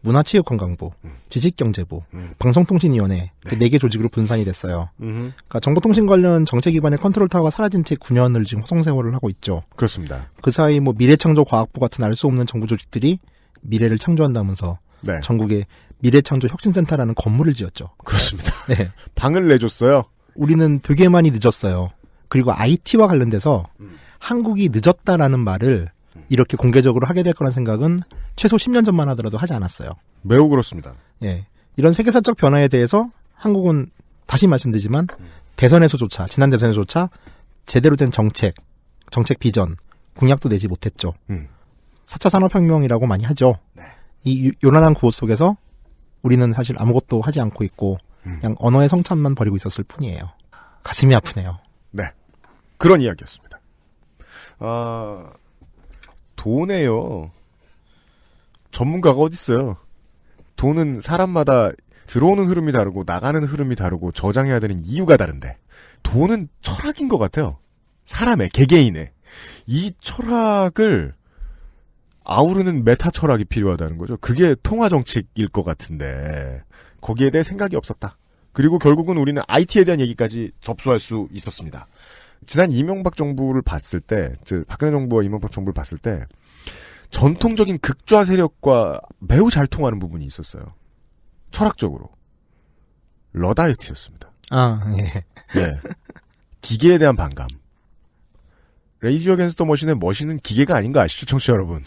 문화체육관광부, 지식경제부, 방송통신위원회 그 4개 조직으로 분산이 됐어요. 그러니까 정보통신 관련 정책기관의 컨트롤타워가 사라진 채 9년을 지금 허송세월을 하고 있죠. 그렇습니다. 그 사이 뭐 미래창조과학부 같은 알 수 없는 정부 조직들이 미래를 창조한다면서 네. 전국에 미래창조 혁신센터라는 건물을 지었죠. 그렇습니다. 네. 방을 내줬어요. 우리는 되게 많이 늦었어요. 그리고 IT와 관련돼서 한국이 늦었다라는 말을 이렇게 공개적으로 하게 될 거라는 생각은 최소 10년 전만 하더라도 하지 않았어요. 매우 그렇습니다. 예. 이런 세계사적 변화에 대해서 한국은 다시 말씀드리지만 대선에서조차 지난 대선에서조차 제대로 된 정책 비전, 공약도 내지 못했죠. 4차 산업혁명이라고 많이 하죠. 네. 이 요란한 구호 속에서 우리는 사실 아무것도 하지 않고 있고 그냥 언어의 성찬만 벌이고 있었을 뿐이에요. 가슴이 아프네요. 네. 그런 이야기였습니다. 돈에요. 전문가가 어딨어요. 돈은 사람마다 들어오는 흐름이 다르고 나가는 흐름이 다르고 저장해야 되는 이유가 다른데 돈은 철학인 것 같아요. 사람의 개개인의 이 철학을 아우르는 메타 철학이 필요하다는 거죠. 그게 통화 정책일 것 같은데 거기에 대해 생각이 없었다. 그리고 결국은 우리는 IT에 대한 얘기까지 접수할 수 있었습니다. 지난 이명박 정부를 봤을 때, 박근혜 정부와 이명박 정부를 봤을 때 전통적인 극좌 세력과 매우 잘 통하는 부분이 있었어요. 철학적으로. 러다이트였습니다. 예. 네. 기계에 대한 반감. 레이지 어게인스트 더 머신의 머신은 기계가 아닌 거 아시죠, 청취자 여러분?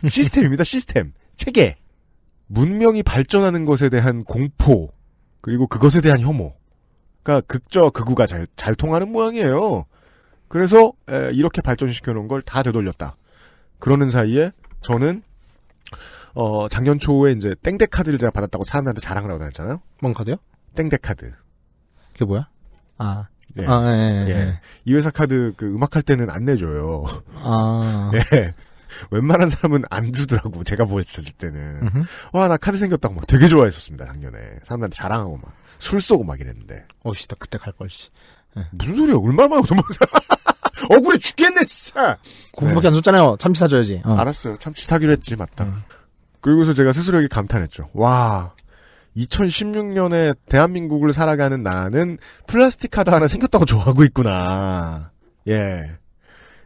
시스템입니다, 시스템. 체계. 문명이 발전하는 것에 대한 공포, 그리고 그것에 대한 혐오가 극저 극우가 잘 통하는 모양이에요. 그래서 이렇게 발전시켜놓은 걸 다 되돌렸다. 그러는 사이에 저는 작년 초에 이제 땡덱 카드를 제가 받았다고 사람들한테 자랑을 하고 다녔잖아요. 뭔 카드요? 땡덱 카드. 그게 뭐야? 네. 예. 이 회사 카드 음악할 때는 안 내줘요. 예. 웬만한 사람은 안 주더라고. 제가 보였을 때는. 와, 나 카드 생겼다고 막 되게 좋아했었습니다. 작년에. 사람들한테 자랑하고 막 술 쏘고 막 이랬는데. 나 그때 갈 걸. 예. 무슨 소리야? 얼마나 많이 돈 벌어. 억울해 죽겠네, 진짜. 고기밖에 안 줬잖아요. 참치 사줘야지. 알았어요. 참치 사기로 했지, 맞다. 그리고서 제가 스스로에게 감탄했죠. 와, 2016년에 대한민국을 살아가는 나는 플라스틱 카드 하나 생겼다고 좋아하고 있구나. 예.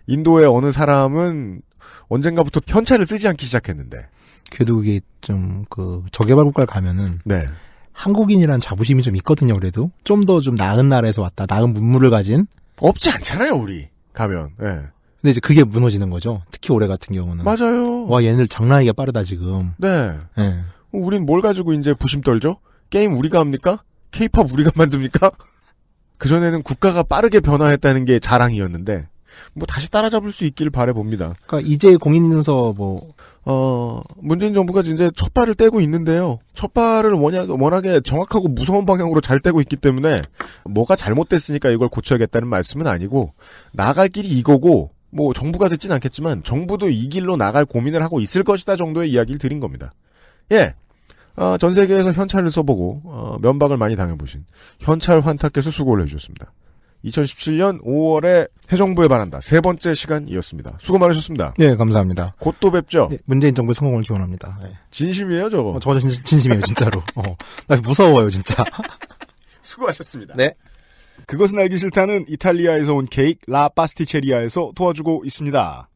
인도의 어느 사람은 언젠가부터 현찰을 쓰지 않기 시작했는데. 그래도 그게 좀 저개발 국가를 가면은 네. 한국인이라는 자부심이 좀 있거든요. 그래도 좀 더 좀 나은 나라에서 왔다. 나은 문물을 가진. 없지 않잖아요, 우리 가면. 예. 근데 이제 그게 무너지는 거죠. 특히 올해 같은 경우는. 맞아요. 와, 얘네들 장난 아니게 빠르다 지금. 네. 예. 우린 뭘 가지고 이제 부심 떨죠? 게임 우리가 합니까? 케이팝 우리가 만듭니까? 그전에는 국가가 빠르게 변화했다는 게 자랑이었는데, 다시 따라잡을 수 있기를 바라봅니다. 그러니까 이제 공인인증서 문재인 정부가 이제 첫 발을 떼고 있는데요. 첫 발을 워낙에 정확하고 무서운 방향으로 잘 떼고 있기 때문에 뭐가 잘못됐으니까 이걸 고쳐야겠다는 말씀은 아니고 나갈 길이 이거고 정부가 듣진 않겠지만 정부도 이 길로 나갈 고민을 하고 있을 것이다 정도의 이야기를 드린 겁니다. 예. 전 세계에서 현찰을 써보고 면박을 많이 당해보신 현찰 환타께서 수고를 해주셨습니다. 2017년 5월에 새정부에 반한다. 세 번째 시간이었습니다. 수고 많으셨습니다. 네, 감사합니다. 곧 또 뵙죠. 네, 문재인 정부의 성공을 기원합니다. 네. 진심이에요, 저거? 저거 진심이에요, 진짜로. 나 무서워요, 진짜. 수고하셨습니다. 네. 그것은 알기 싫다는 이탈리아에서 온 케이크 라 파스티체리아에서 도와주고 있습니다.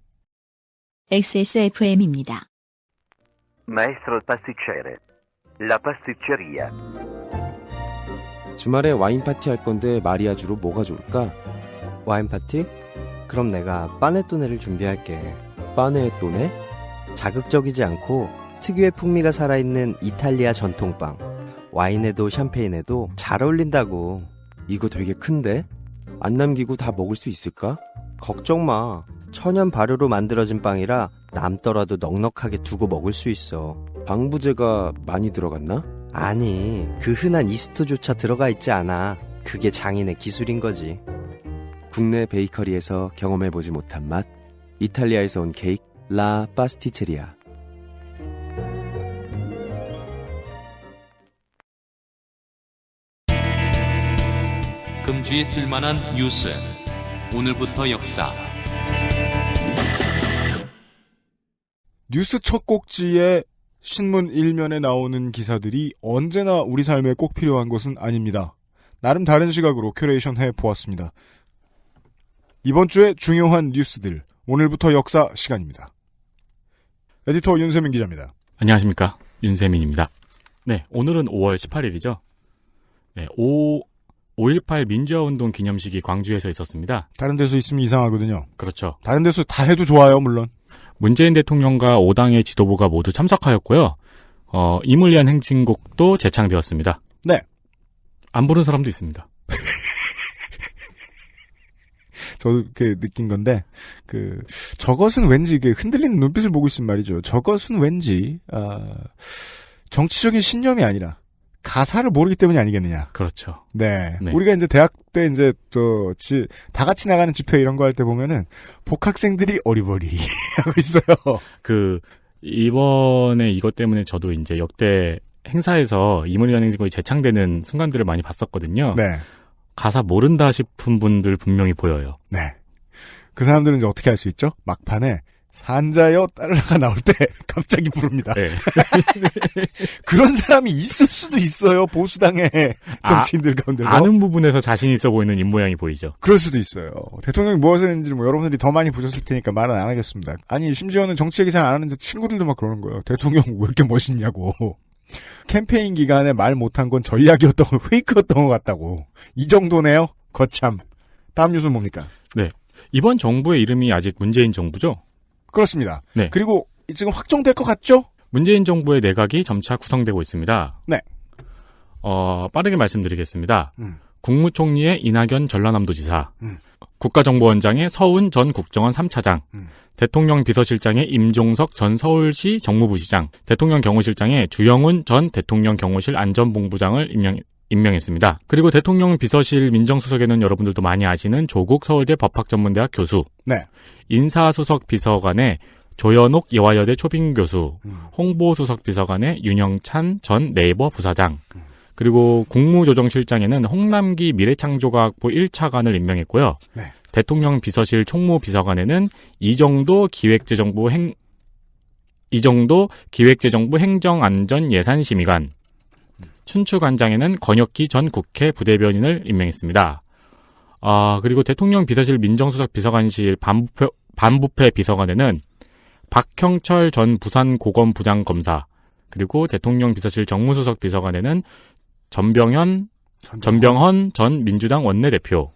XSFM입니다. Maestro pasticcere, la pasticceria. 주말에 와인 파티 할 건데 마리아주로 뭐가 좋을까? 와인 파티? 그럼 내가 빠네토네를 준비할게. 빠네토네? 자극적이지 않고 특유의 풍미가 살아있는 이탈리아 전통빵. 와인에도 샴페인에도 잘 어울린다고. 이거 되게 큰데? 안 남기고 다 먹을 수 있을까? 걱정 마. 천연 발효로 만들어진 빵이라 남더라도 넉넉하게 두고 먹을 수 있어. 방부제가 많이 들어갔나? 아니, 그 흔한 이스트조차 들어가 있지 않아. 그게 장인의 기술인 거지. 국내 베이커리에서 경험해보지 못한 맛. 이탈리아에서 온 케이크 라 파스티체리아. 금주에 쓸만한 뉴스. 오늘부터 역사. 뉴스 첫 꼭지에 신문 일면에 나오는 기사들이 언제나 우리 삶에 꼭 필요한 것은 아닙니다. 나름 다른 시각으로 큐레이션 해보았습니다. 이번 주에 중요한 뉴스들, 오늘부터 역사 시간입니다. 에디터 윤세민 기자입니다. 안녕하십니까. 윤세민입니다. 네, 오늘은 5월 18일이죠. 네, 5.18 민주화운동 기념식이 광주에서 있었습니다. 다른 데서 있으면 이상하거든요. 그렇죠. 다른 데서 다 해도 좋아요, 물론. 문재인 대통령과 5당의 지도부가 모두 참석하였고요. 이물리안 행진곡도 재창되었습니다. 네. 안 부른 사람도 있습니다. 저도 느낀 건데, 저것은 왠지, 흔들리는 눈빛을 보고 있으면 말이죠. 저것은 왠지, 정치적인 신념이 아니라, 가사를 모르기 때문이 아니겠느냐. 그렇죠. 네. 우리가 이제 대학 때 이제, 다 같이 나가는 집회 이런 거 할 때 보면은, 복학생들이 어리버리 하고 있어요. 이번에 이것 때문에 저도 이제 역대 행사에서 이물리안 행진곡이 재창되는 순간들을 많이 봤었거든요. 네. 가사 모른다 싶은 분들 분명히 보여요. 네. 그 사람들은 이제 어떻게 할 수 있죠? 막판에 산자여 따르라가 나올 때 갑자기 부릅니다. 네. 그런 사람이 있을 수도 있어요. 보수당의 정치인들 가운데서. 아는 부분에서 자신 있어 보이는 입모양이 보이죠. 그럴 수도 있어요. 대통령이 무엇을 했는지 여러분들이 더 많이 보셨을 테니까 말은 안 하겠습니다. 아니 심지어는 정치 얘기 잘 안 하는데 친구들도 막 그러는 거예요. 대통령 왜 이렇게 멋있냐고. 캠페인 기간에 말 못한 건 전략이었던 거, 페이크였던 것 같다고. 이 정도네요. 거참. 다음 뉴스는 뭡니까? 네. 이번 정부의 이름이 아직 문재인 정부죠? 그렇습니다. 네. 그리고 지금 확정될 것 같죠? 문재인 정부의 내각이 점차 구성되고 있습니다. 네. 빠르게 말씀드리겠습니다. 국무총리의 이낙연 전라남도지사, 국가정보원장의 서훈 전 국정원 3차장, 대통령 비서실장의 임종석 전 서울시 정무부시장, 대통령 경호실장의 주영훈 전 대통령 경호실 안전본부장을 임명했습니다. 그리고 대통령 비서실 민정수석에는 여러분들도 많이 아시는 조국 서울대 법학전문대학 교수, 네. 인사수석 비서관의 조현옥 예화여대 초빙교수, 홍보수석 비서관의 윤영찬 전 네이버 부사장, 그리고 국무조정실장에는 홍남기 미래창조과학부 1차관을 임명했고요. 네. 대통령 비서실 총무비서관에는 이정도 기획재정부 행정안전예산심의관, 춘추관장에는 권혁기 전 국회 부대변인을 임명했습니다. 그리고 대통령 비서실 민정수석 비서관실 반부패 비서관에는 박형철 전 부산고검부장검사, 그리고 대통령 비서실 정무수석 비서관에는 전병헌 전 민주당 원내대표,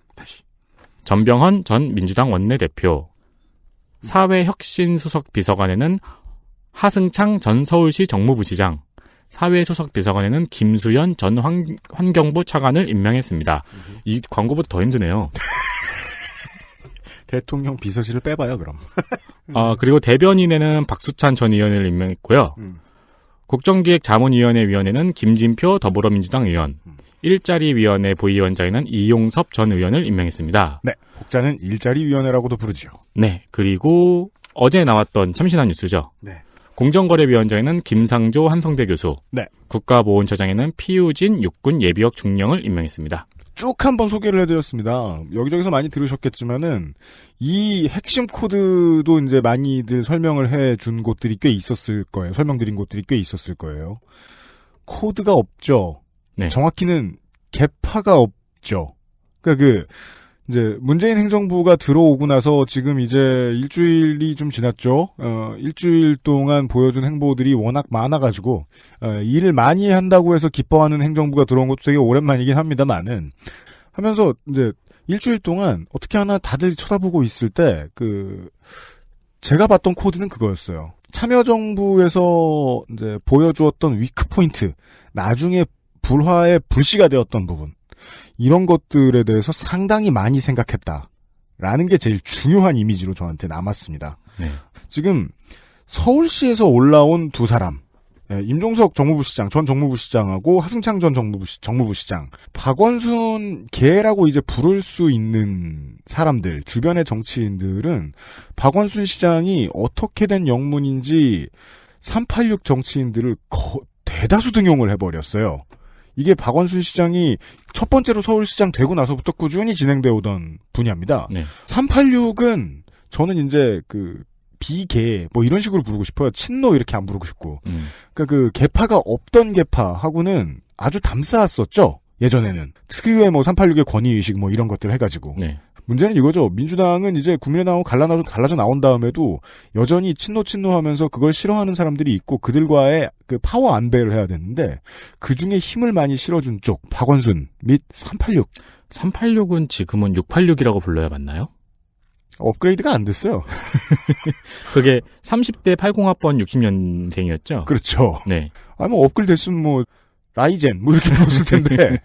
사회혁신수석 비서관에는 하승창 전 서울시 정무부시장, 사회수석 비서관에는 김수연 전 환경부 차관을 임명했습니다. 이 광고보다 더 힘드네요. 대통령 비서실을 빼봐요, 그럼. 그리고 대변인에는 박수찬 전 의원을 임명했고요. 국정기획자문위원회 위원회는 김진표 더불어민주당 의원, 일자리위원회 부위원장에는 이용섭 전 의원을 임명했습니다. 네, 혹자는 일자리위원회라고도 부르죠. 네, 그리고 어제 나왔던 참신한 뉴스죠. 네. 공정거래위원장에는 김상조 한성대 교수, 네. 국가보훈처장에는 피우진 육군 예비역 중령을 임명했습니다. 쭉 한번 소개를 해드렸습니다. 여기저기서 많이 들으셨겠지만은 이 핵심 코드도 이제 많이들 설명을 해준 곳들이 꽤 있었을 거예요. 설명드린 곳들이 꽤 있었을 거예요. 코드가 없죠. 네. 정확히는 개파가 없죠. 그러니까 이제 문재인 행정부가 들어오고 나서 지금 이제 일주일이 좀 지났죠. 일주일 동안 보여준 행보들이 워낙 많아가지고 일을 많이 한다고 해서 기뻐하는 행정부가 들어온 것도 되게 오랜만이긴 합니다만은 하면서 이제 일주일 동안 어떻게 하나 다들 쳐다보고 있을 때 제가 봤던 코드는 그거였어요. 참여정부에서 이제 보여주었던 위크 포인트, 나중에 불화의 불씨가 되었던 부분. 이런 것들에 대해서 상당히 많이 생각했다라는 게 제일 중요한 이미지로 저한테 남았습니다. 네. 지금 서울시에서 올라온 두 사람, 임종석 정무부시장, 전 정무부시장하고 하승창 전 정무부시장, 박원순 개라고 이제 부를 수 있는 사람들, 주변의 정치인들은 박원순 시장이 어떻게 된 영문인지 386 정치인들을 대다수 등용을 해버렸어요. 이게 박원순 시장이 첫 번째로 서울시장 되고 나서부터 꾸준히 진행되어 오던 분야입니다. 네. 386은 저는 이제 비계 뭐 이런 식으로 부르고 싶어요. 친노 이렇게 안 부르고 싶고. 그러니까 계파가 없던 계파하고는 아주 담쌓았었죠. 예전에는 특유의 386의 권위의식 이런 것들 해가지고. 네. 문제는 이거죠. 민주당은 이제 국민의당하고 갈라져 나온 다음에도 여전히 친노하면서 그걸 싫어하는 사람들이 있고 그들과의 그 파워 안배를 해야 되는데 그중에 힘을 많이 실어준 쪽 박원순 및 386. 386은 지금은 686이라고 불러야 맞나요? 업그레이드가 안 됐어요. 그게 30대 80학번 60년생이었죠? 그렇죠. 네. 뭐 업그레이드 됐으면 뭐 라이젠 이렇게 불렀을 텐데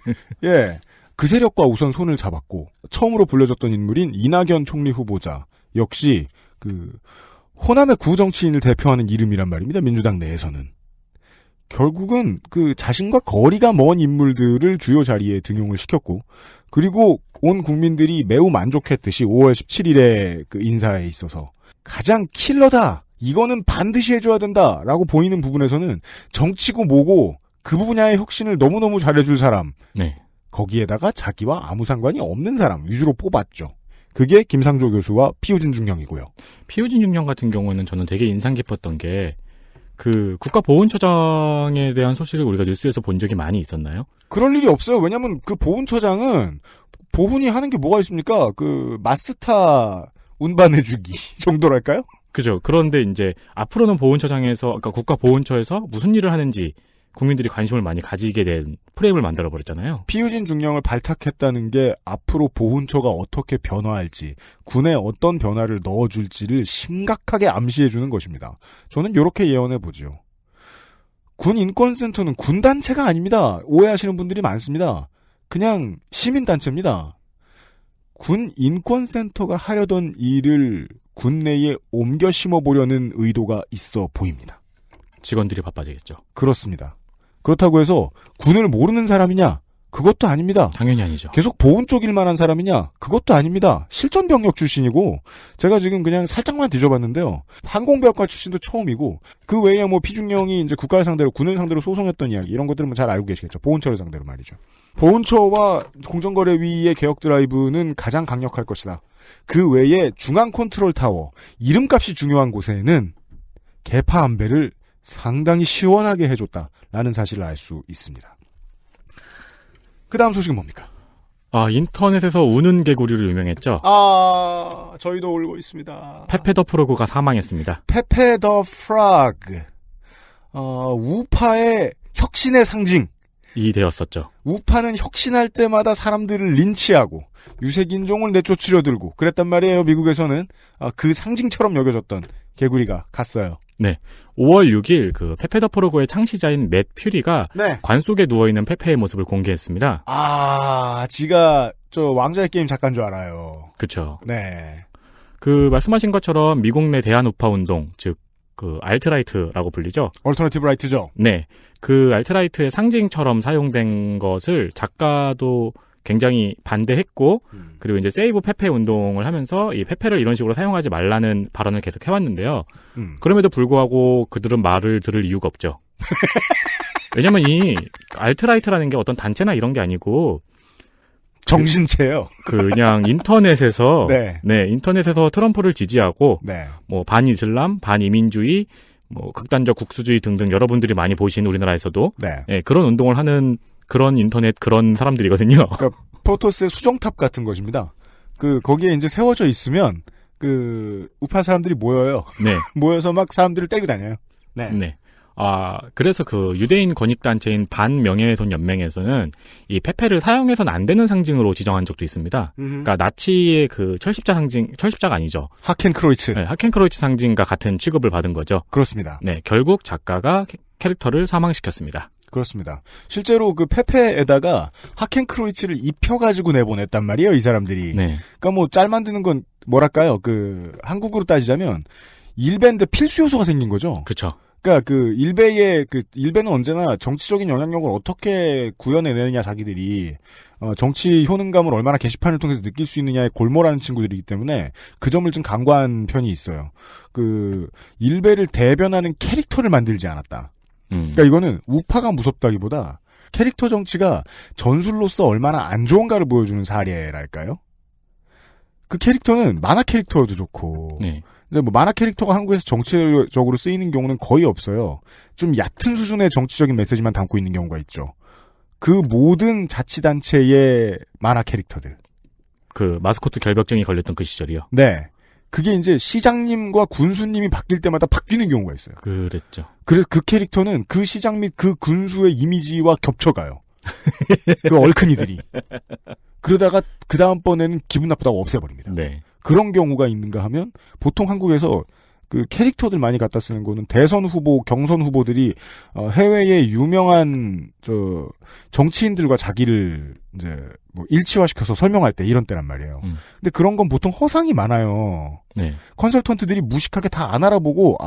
예. 그 세력과 우선 손을 잡았고 처음으로 불려졌던 인물인 이낙연 총리 후보자 역시 그 호남의 구정치인을 대표하는 이름이란 말입니다. 민주당 내에서는. 결국은 그 자신과 거리가 먼 인물들을 주요 자리에 등용을 시켰고 그리고 온 국민들이 매우 만족했듯이 5월 17일에 그 인사에 있어서 가장 킬러다. 이거는 반드시 해줘야 된다라고 보이는 부분에서는 정치고 뭐고 그 분야의 혁신을 너무너무 잘해줄 사람. 네. 거기에다가 자기와 아무 상관이 없는 사람 위주로 뽑았죠. 그게 김상조 교수와 피우진 중령이고요. 피우진 중령 같은 경우는 저는 되게 인상 깊었던 게 그 국가보훈처장에 대한 소식을 우리가 뉴스에서 본 적이 많이 있었나요? 그럴 일이 없어요. 왜냐하면 그 보훈처장은 보훈이 하는 게 뭐가 있습니까? 그 마스타 운반해주기 정도랄까요? 그죠. 그런데 이제 앞으로는 보훈처장에서 그러니까 국가보훈처에서 무슨 일을 하는지 국민들이 관심을 많이 가지게 된 프레임을 만들어버렸잖아요. 피우진 중령을 발탁했다는 게 앞으로 보훈처가 어떻게 변화할지, 군에 어떤 변화를 넣어줄지를 심각하게 암시해주는 것입니다. 저는 이렇게 예언해보죠. 군인권센터는 군단체가 아닙니다. 오해하시는 분들이 많습니다. 그냥 시민단체입니다. 군인권센터가 하려던 일을 군 내에 옮겨 심어보려는 의도가 있어 보입니다. 직원들이 바빠지겠죠. 그렇습니다. 그렇다고 해서 군을 모르는 사람이냐? 그것도 아닙니다. 당연히 아니죠. 계속 보훈 쪽 일만 한 사람이냐? 그것도 아닙니다. 실전병력 출신이고 제가 지금 그냥 살짝만 뒤져봤는데요. 항공배역과 출신도 처음이고 그 외에 뭐 피중령이 이제 국가를 상대로 군을 상대로 소송했던 이야기 이런 것들은 잘 알고 계시겠죠. 보훈처를 상대로 말이죠. 보훈처와 공정거래위의 개혁 드라이브는 가장 강력할 것이다. 그 외에 중앙 컨트롤 타워 이름값이 중요한 곳에는 개파 안배를 상당히 시원하게 해줬다라는 사실을 알 수 있습니다. 그 다음 소식은 뭡니까? 인터넷에서 우는 개구리로 유명했죠. 저희도 울고 있습니다. 페페 더 프로그가 사망했습니다. 페페 더 프로그. 우파의 혁신의 상징. 이 되었었죠. 우파는 혁신할 때마다 사람들을 린치하고 유색인종을 내쫓으려 들고 그랬단 말이에요. 미국에서는 그 상징처럼 여겨졌던 개구리가 갔어요. 네. 5월 6일 그 페페 더 프로그의 창시자인 맷 퓨리가 네. 관 속에 누워있는 페페의 모습을 공개했습니다. 지가 저 왕좌의 게임 작가인 줄 알아요. 그쵸. 네. 그 말씀하신 것처럼 미국 내 대한우파 운동, 즉 그 알트라이트라고 불리죠. 얼터너티브 라이트죠. 네. 그 알트라이트의 상징처럼 사용된 것을 작가도 굉장히 반대했고 그리고 이제 세이브 페페 운동을 하면서 이 페페를 이런 식으로 사용하지 말라는 발언을 계속 해왔는데요. 그럼에도 불구하고 그들은 말을 들을 이유가 없죠. 왜냐면 이 알트라이트라는 게 어떤 단체나 이런 게 아니고 정신체예요. 그냥 인터넷에서 네. 인터넷에서 트럼프를 지지하고 네. 뭐 반이슬람, 반이민주의, 뭐 극단적 국수주의 등등 여러분들이 많이 보시는 우리나라에서도 네. 그런 운동을 하는 그런 인터넷 그런 사람들이거든요. 그러니까 포토스의 수정탑 같은 것입니다. 거기에 이제 세워져 있으면 우파 사람들이 모여요. 네. 모여서 막 사람들을 때리고 다녀요. 네. 네. 그래서 그 유대인 권익단체인 반명예훼손 연맹에서는 이 페페를 사용해서는 안 되는 상징으로 지정한 적도 있습니다. 그러니까 나치의 그 철십자가 아니죠. 하켄크로이츠. 네, 하켄크로이츠 상징과 같은 취급을 받은 거죠. 그렇습니다. 네, 결국 작가가 캐릭터를 사망시켰습니다. 그렇습니다. 실제로 그 페페에다가 하켄크로이츠를 입혀가지고 내보냈단 말이에요, 이 사람들이. 네. 그러니까 뭐 짤 만드는 건 뭐랄까요, 한국으로 따지자면 일배인데 필수 요소가 생긴 거죠. 그쵸. 그러니까 일배는 언제나 정치적인 영향력을 어떻게 구현해내느냐 자기들이 정치 효능감을 얼마나 게시판을 통해서 느낄 수 있느냐에 골몰하는 친구들이기 때문에 그 점을 좀 강구한 편이 있어요. 일배를 대변하는 캐릭터를 만들지 않았다. 그러니까 이거는 우파가 무섭다기보다 캐릭터 정치가 전술로서 얼마나 안 좋은가를 보여주는 사례랄까요? 그 캐릭터는 만화 캐릭터도 좋고. 네. 근데 뭐 만화 캐릭터가 한국에서 정치적으로 쓰이는 경우는 거의 없어요. 좀 얕은 수준의 정치적인 메시지만 담고 있는 경우가 있죠. 그 모든 자치단체의 만화 캐릭터들. 그 마스코트 결벽증이 걸렸던 그 시절이요. 네. 그게 이제 시장님과 군수님이 바뀔 때마다 바뀌는 경우가 있어요. 그랬죠. 그래서 그 캐릭터는 그 시장 및 그 군수의 이미지와 겹쳐가요. 그 얼큰이들이. 그러다가 그 다음번에는 기분 나쁘다고 없애버립니다. 네. 그런 경우가 있는가 하면 보통 한국에서 그 캐릭터들 많이 갖다 쓰는 거는 대선 후보, 경선 후보들이 해외의 유명한 정치인들과 자기를 이제 뭐 일치화시켜서 설명할 때 이런 때란 말이에요. 근데 그런 건 보통 허상이 많아요. 네. 컨설턴트들이 무식하게 다 안 알아보고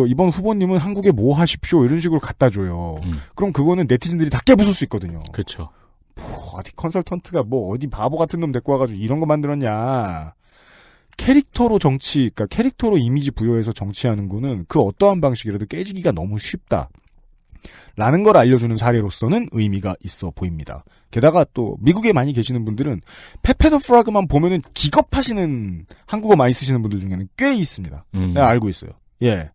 이번 후보님은 한국에 뭐 하십시오 이런 식으로 갖다 줘요. 그럼 그거는 네티즌들이 다 깨부술 수 있거든요. 그렇죠. 어디 컨설턴트가 뭐 어디 바보 같은 놈 데리고 와가지고 이런 거 만들었냐. 캐릭터로 그러니까 캐릭터로 이미지 부여해서 정치하는 거는 그 어떠한 방식이라도 깨지기가 너무 쉽다. 라는 걸 알려주는 사례로서는 의미가 있어 보입니다. 게다가 또 미국에 많이 계시는 분들은 페페 더 프라그만 보면은 기겁하시는 한국어 많이 쓰시는 분들 중에는 꽤 있습니다. 내가 알고 있어요. 예.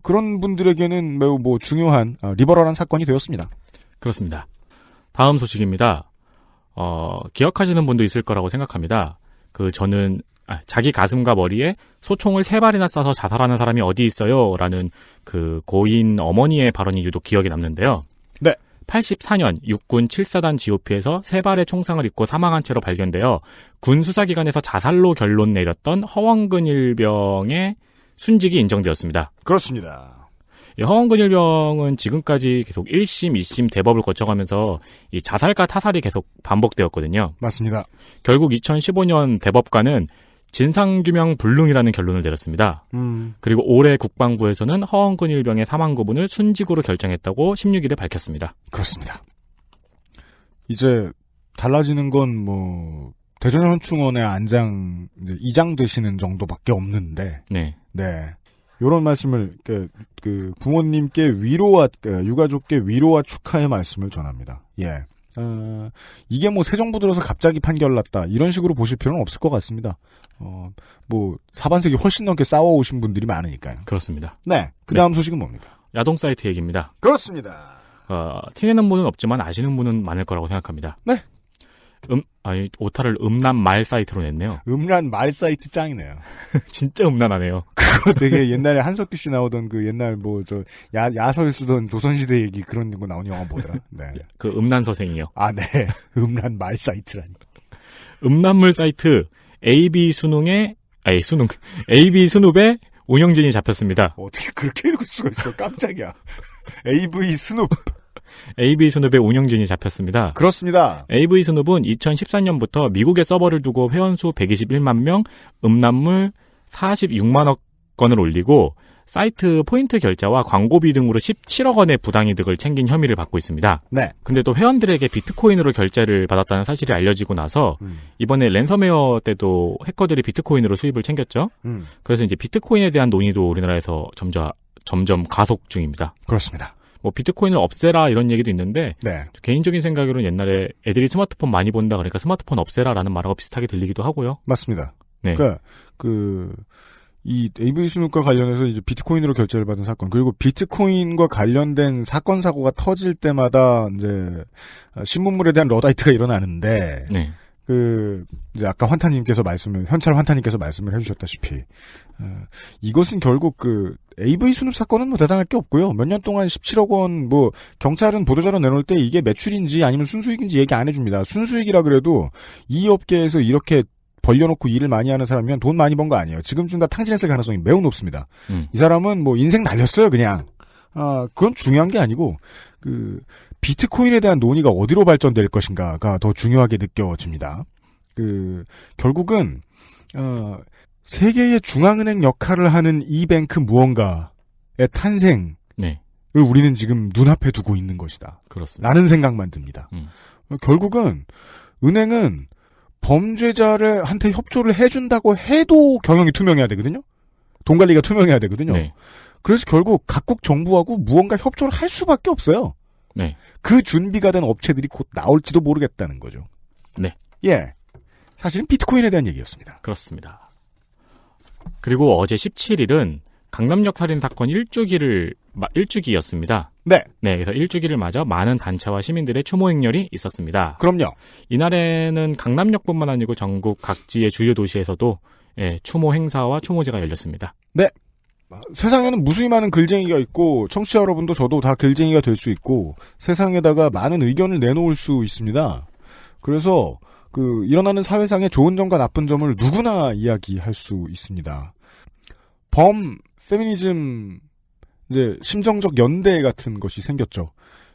그런 분들에게는 매우 중요한 리버럴한 사건이 되었습니다. 그렇습니다. 다음 소식입니다. 기억하시는 분도 있을 거라고 생각합니다. 저는 자기 가슴과 머리에 소총을 3발이나 쏴서 자살하는 사람이 어디 있어요? 라는 그 고인 어머니의 발언이 유독 기억에 남는데요. 네. 84년 육군 7사단 GOP에서 3발의 총상을 입고 사망한 채로 발견되어 군 수사기관에서 자살로 결론 내렸던 허원근 일병의 순직이 인정되었습니다. 그렇습니다. 이 허원근 일병은 지금까지 계속 1심, 2심 대법을 거쳐가면서 이 자살과 타살이 계속 반복되었거든요. 맞습니다. 결국 2015년 대법관은 진상규명 불능이라는 결론을 내렸습니다. 그리고 올해 국방부에서는 허원근 일병의 사망 구분을 순직으로 결정했다고 16일에 밝혔습니다. 그렇습니다. 이제 달라지는 건 대전현충원의 안장 이장 되시는 정도밖에 없는데, 네. 요런 말씀을 그 부모님께 위로와 유가족께 위로와 축하의 말씀을 전합니다. 예. 이게 새 정부 들어서 갑자기 판결 났다 이런 식으로 보실 필요는 없을 것 같습니다. 사반세기 훨씬 넘게 싸워오신 분들이 많으니까요. 그렇습니다. 네. 그 다음 소식은 뭡니까? 야동 사이트 얘기입니다. 그렇습니다. 티내는 분은 없지만 아시는 분은 많을 거라고 생각합니다. 네. 오타를 음란 말 사이트로 냈네요. 음란 말 사이트 짱이네요. 진짜 음란하네요. 그거 되게 옛날에 한석규 씨 나오던 그 옛날 야설 쓰던 조선시대 얘기 그런 거 나온 영화 뭐더라? 네. 그 음란서생이요. 네. 음란 말 사이트라니. 음란물 사이트 AB 수능의 운영진이 잡혔습니다. 어떻게 그렇게 읽을 수가 있어? 깜짝이야. AV 스눕. AV 스눕의 운영진이 잡혔습니다. 그렇습니다. AV 스눕은 2014년부터 미국에 서버를 두고 회원수 121만 명, 음란물 46만억 건을 올리고 사이트 포인트 결제와 광고비 등으로 17억 원의 부당이득을 챙긴 혐의를 받고 있습니다. 네. 근데 또 회원들에게 비트코인으로 결제를 받았다는 사실이 알려지고 나서 이번에 랜섬웨어 때도 해커들이 비트코인으로 수입을 챙겼죠. 그래서 이제 비트코인에 대한 논의도 우리나라에서 점점 가속 중입니다. 그렇습니다. 비트코인을 없애라 이런 얘기도 있는데 네. 개인적인 생각으로는 옛날에 애들이 스마트폰 많이 본다 그러니까 스마트폰 없애라라는 말하고 비슷하게 들리기도 하고요. 맞습니다. 네. 그러니까 이 AV 수능과 관련해서 이제 비트코인으로 결제를 받은 사건, 그리고 비트코인과 관련된 사건 사고가 터질 때마다 이제 신문물에 대한 러다이트가 일어나는데, 네. 이제 아까 현찰 환타님께서 말씀을 해주셨다시피, 이것은 결국 AV 수납 사건은 대단할 게 없고요. 몇 년 동안 17억 원, 경찰은 보도자료 내놓을 때 이게 매출인지 아니면 순수익인지 얘기 안 해줍니다. 순수익이라 그래도 이 업계에서 이렇게 벌려놓고 일을 많이 하는 사람이면 돈 많이 번 거 아니에요. 지금쯤 다 탕진했을 가능성이 매우 높습니다. 이 사람은 인생 날렸어요, 그냥. 그건 중요한 게 아니고, 비트코인에 대한 논의가 어디로 발전될 것인가가 더 중요하게 느껴집니다. 결국은, 세계의 중앙은행 역할을 하는 이뱅크 무언가의 탄생을 우리는 지금 눈앞에 두고 있는 것이다. 그렇습니다. 라는 생각만 듭니다. 결국은, 은행은 범죄자한테 협조를 해준다고 해도 경영이 투명해야 되거든요? 돈 관리가 투명해야 되거든요? 네. 그래서 결국 각국 정부하고 무언가 협조를 할 수밖에 없어요. 네. 그 준비가 된 업체들이 곧 나올지도 모르겠다는 거죠. 네. 예. 사실은 비트코인에 대한 얘기였습니다. 그렇습니다. 그리고 어제 17일은 강남역 살인 사건 1주기였습니다. 네. 네, 그래서 일주기를 맞아 많은 단체와 시민들의 추모 행렬이 있었습니다. 그럼요. 이날에는 강남역뿐만 아니고 전국 각지의 주요 도시에서도 추모 행사와 추모제가 열렸습니다. 네. 세상에는 무수히 많은 글쟁이가 있고 청취자 여러분도 저도 다 글쟁이가 될 수 있고 세상에다가 많은 의견을 내놓을 수 있습니다. 그래서 일어나는 사회상의 좋은 점과 나쁜 점을 누구나 이야기할 수 있습니다. 페미니즘 이제 심정적 연대 같은 것이 생겼죠.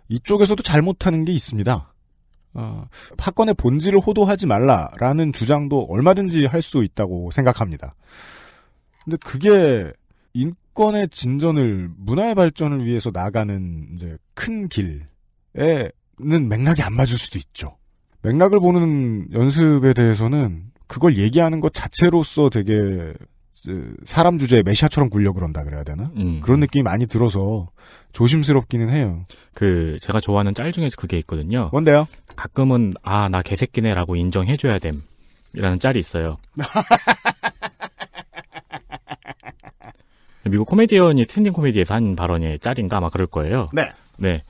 이쪽에서도 잘못하는 게 있습니다. 사건의 본질을 호도하지 말라라는 주장도 얼마든지 할 수 있다고 생각합니다. 근데 그게 인권의 진전을 문화의 발전을 위해서 나가는 이제 큰 길에는 맥락이 안 맞을 수도 있죠. 맥락을 보는 연습에 대해서는 그걸 얘기하는 것 자체로서 되게 사람 주제에 메시아처럼 굴려 그런다 그래야 되나? 그런 느낌이 많이 들어서 조심스럽기는 해요. 제가 좋아하는 짤 중에서 그게 있거든요. 뭔데요? 가끔은 나 개새끼네라고 인정해줘야 됨이라는 짤이 있어요. 미국 코미디언이 트렌딩 코미디에서 한 발언의 짤인가 아마 그럴 거예요. 네. 네.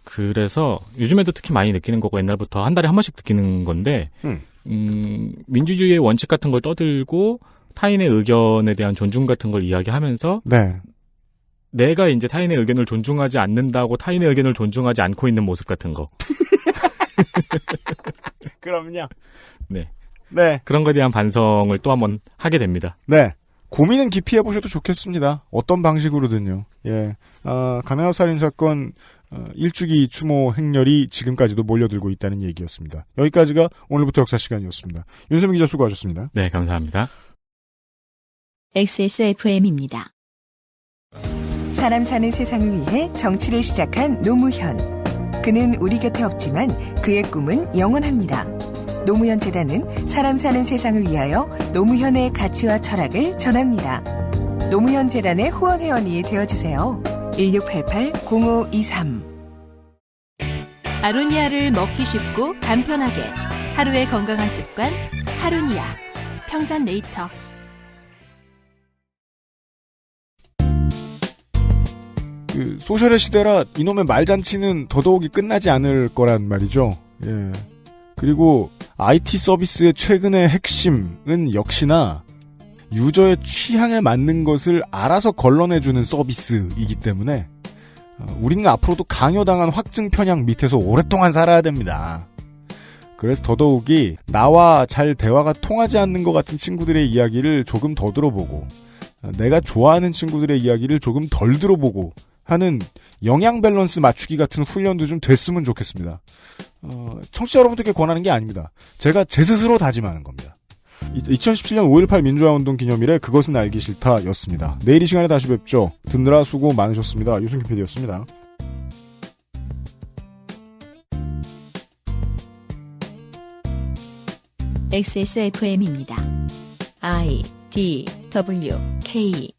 그래서 요즘에도 특히 많이 느끼는 거고 옛날부터 한 달에 한 번씩 느끼는 건데 민주주의의 원칙 같은 걸 떠들고 타인의 의견에 대한 존중 같은 걸 이야기하면서 네. 내가 이제 타인의 의견을 존중하지 않는다고 타인의 의견을 존중하지 않고 있는 모습 같은 거. 그럼요. 네. 네. 그런 거에 대한 반성을 또 한번 하게 됩니다. 네. 고민은 깊이 해보셔도 좋겠습니다. 어떤 방식으로든요. 예. 강남역 살인사건 일주기 추모 행렬이 지금까지도 몰려들고 있다는 얘기였습니다. 여기까지가 오늘부터 역사 시간이었습니다. 윤세민 기자 수고하셨습니다. 네, 감사합니다. XSFM입니다. 사람 사는 세상을 위해 정치를 시작한 노무현. 그는 우리 곁에 없지만 그의 꿈은 영원합니다. 노무현 재단은 사람 사는 세상을 위하여 노무현의 가치와 철학을 전합니다. 노무현 재단의 후원 회원이 되어주세요. 1688-0523 아로니아를 먹기 쉽고 간편하게 하루의 건강한 습관 하루니아 평산네이처. 소셜의 시대라 이놈의 말잔치는 더더욱이 끝나지 않을 거란 말이죠. 예. 그리고 IT 서비스의 최근의 핵심은 역시나 유저의 취향에 맞는 것을 알아서 걸러내주는 서비스이기 때문에 우리는 앞으로도 강요당한 확증 편향 밑에서 오랫동안 살아야 됩니다. 그래서 더더욱이 나와 잘 대화가 통하지 않는 것 같은 친구들의 이야기를 조금 더 들어보고 내가 좋아하는 친구들의 이야기를 조금 덜 들어보고 하는 영양 밸런스 맞추기 같은 훈련도 좀 됐으면 좋겠습니다. 청취자 여러분들께 권하는 게 아닙니다. 제가 제 스스로 다짐하는 겁니다. 2017년 5.18 민주화운동 기념일에 그것은 알기 싫다였습니다. 내일 이 시간에 다시 뵙죠. 듣느라 수고 많으셨습니다. 유승규 PD였습니다. XSFM입니다. I, D, W, K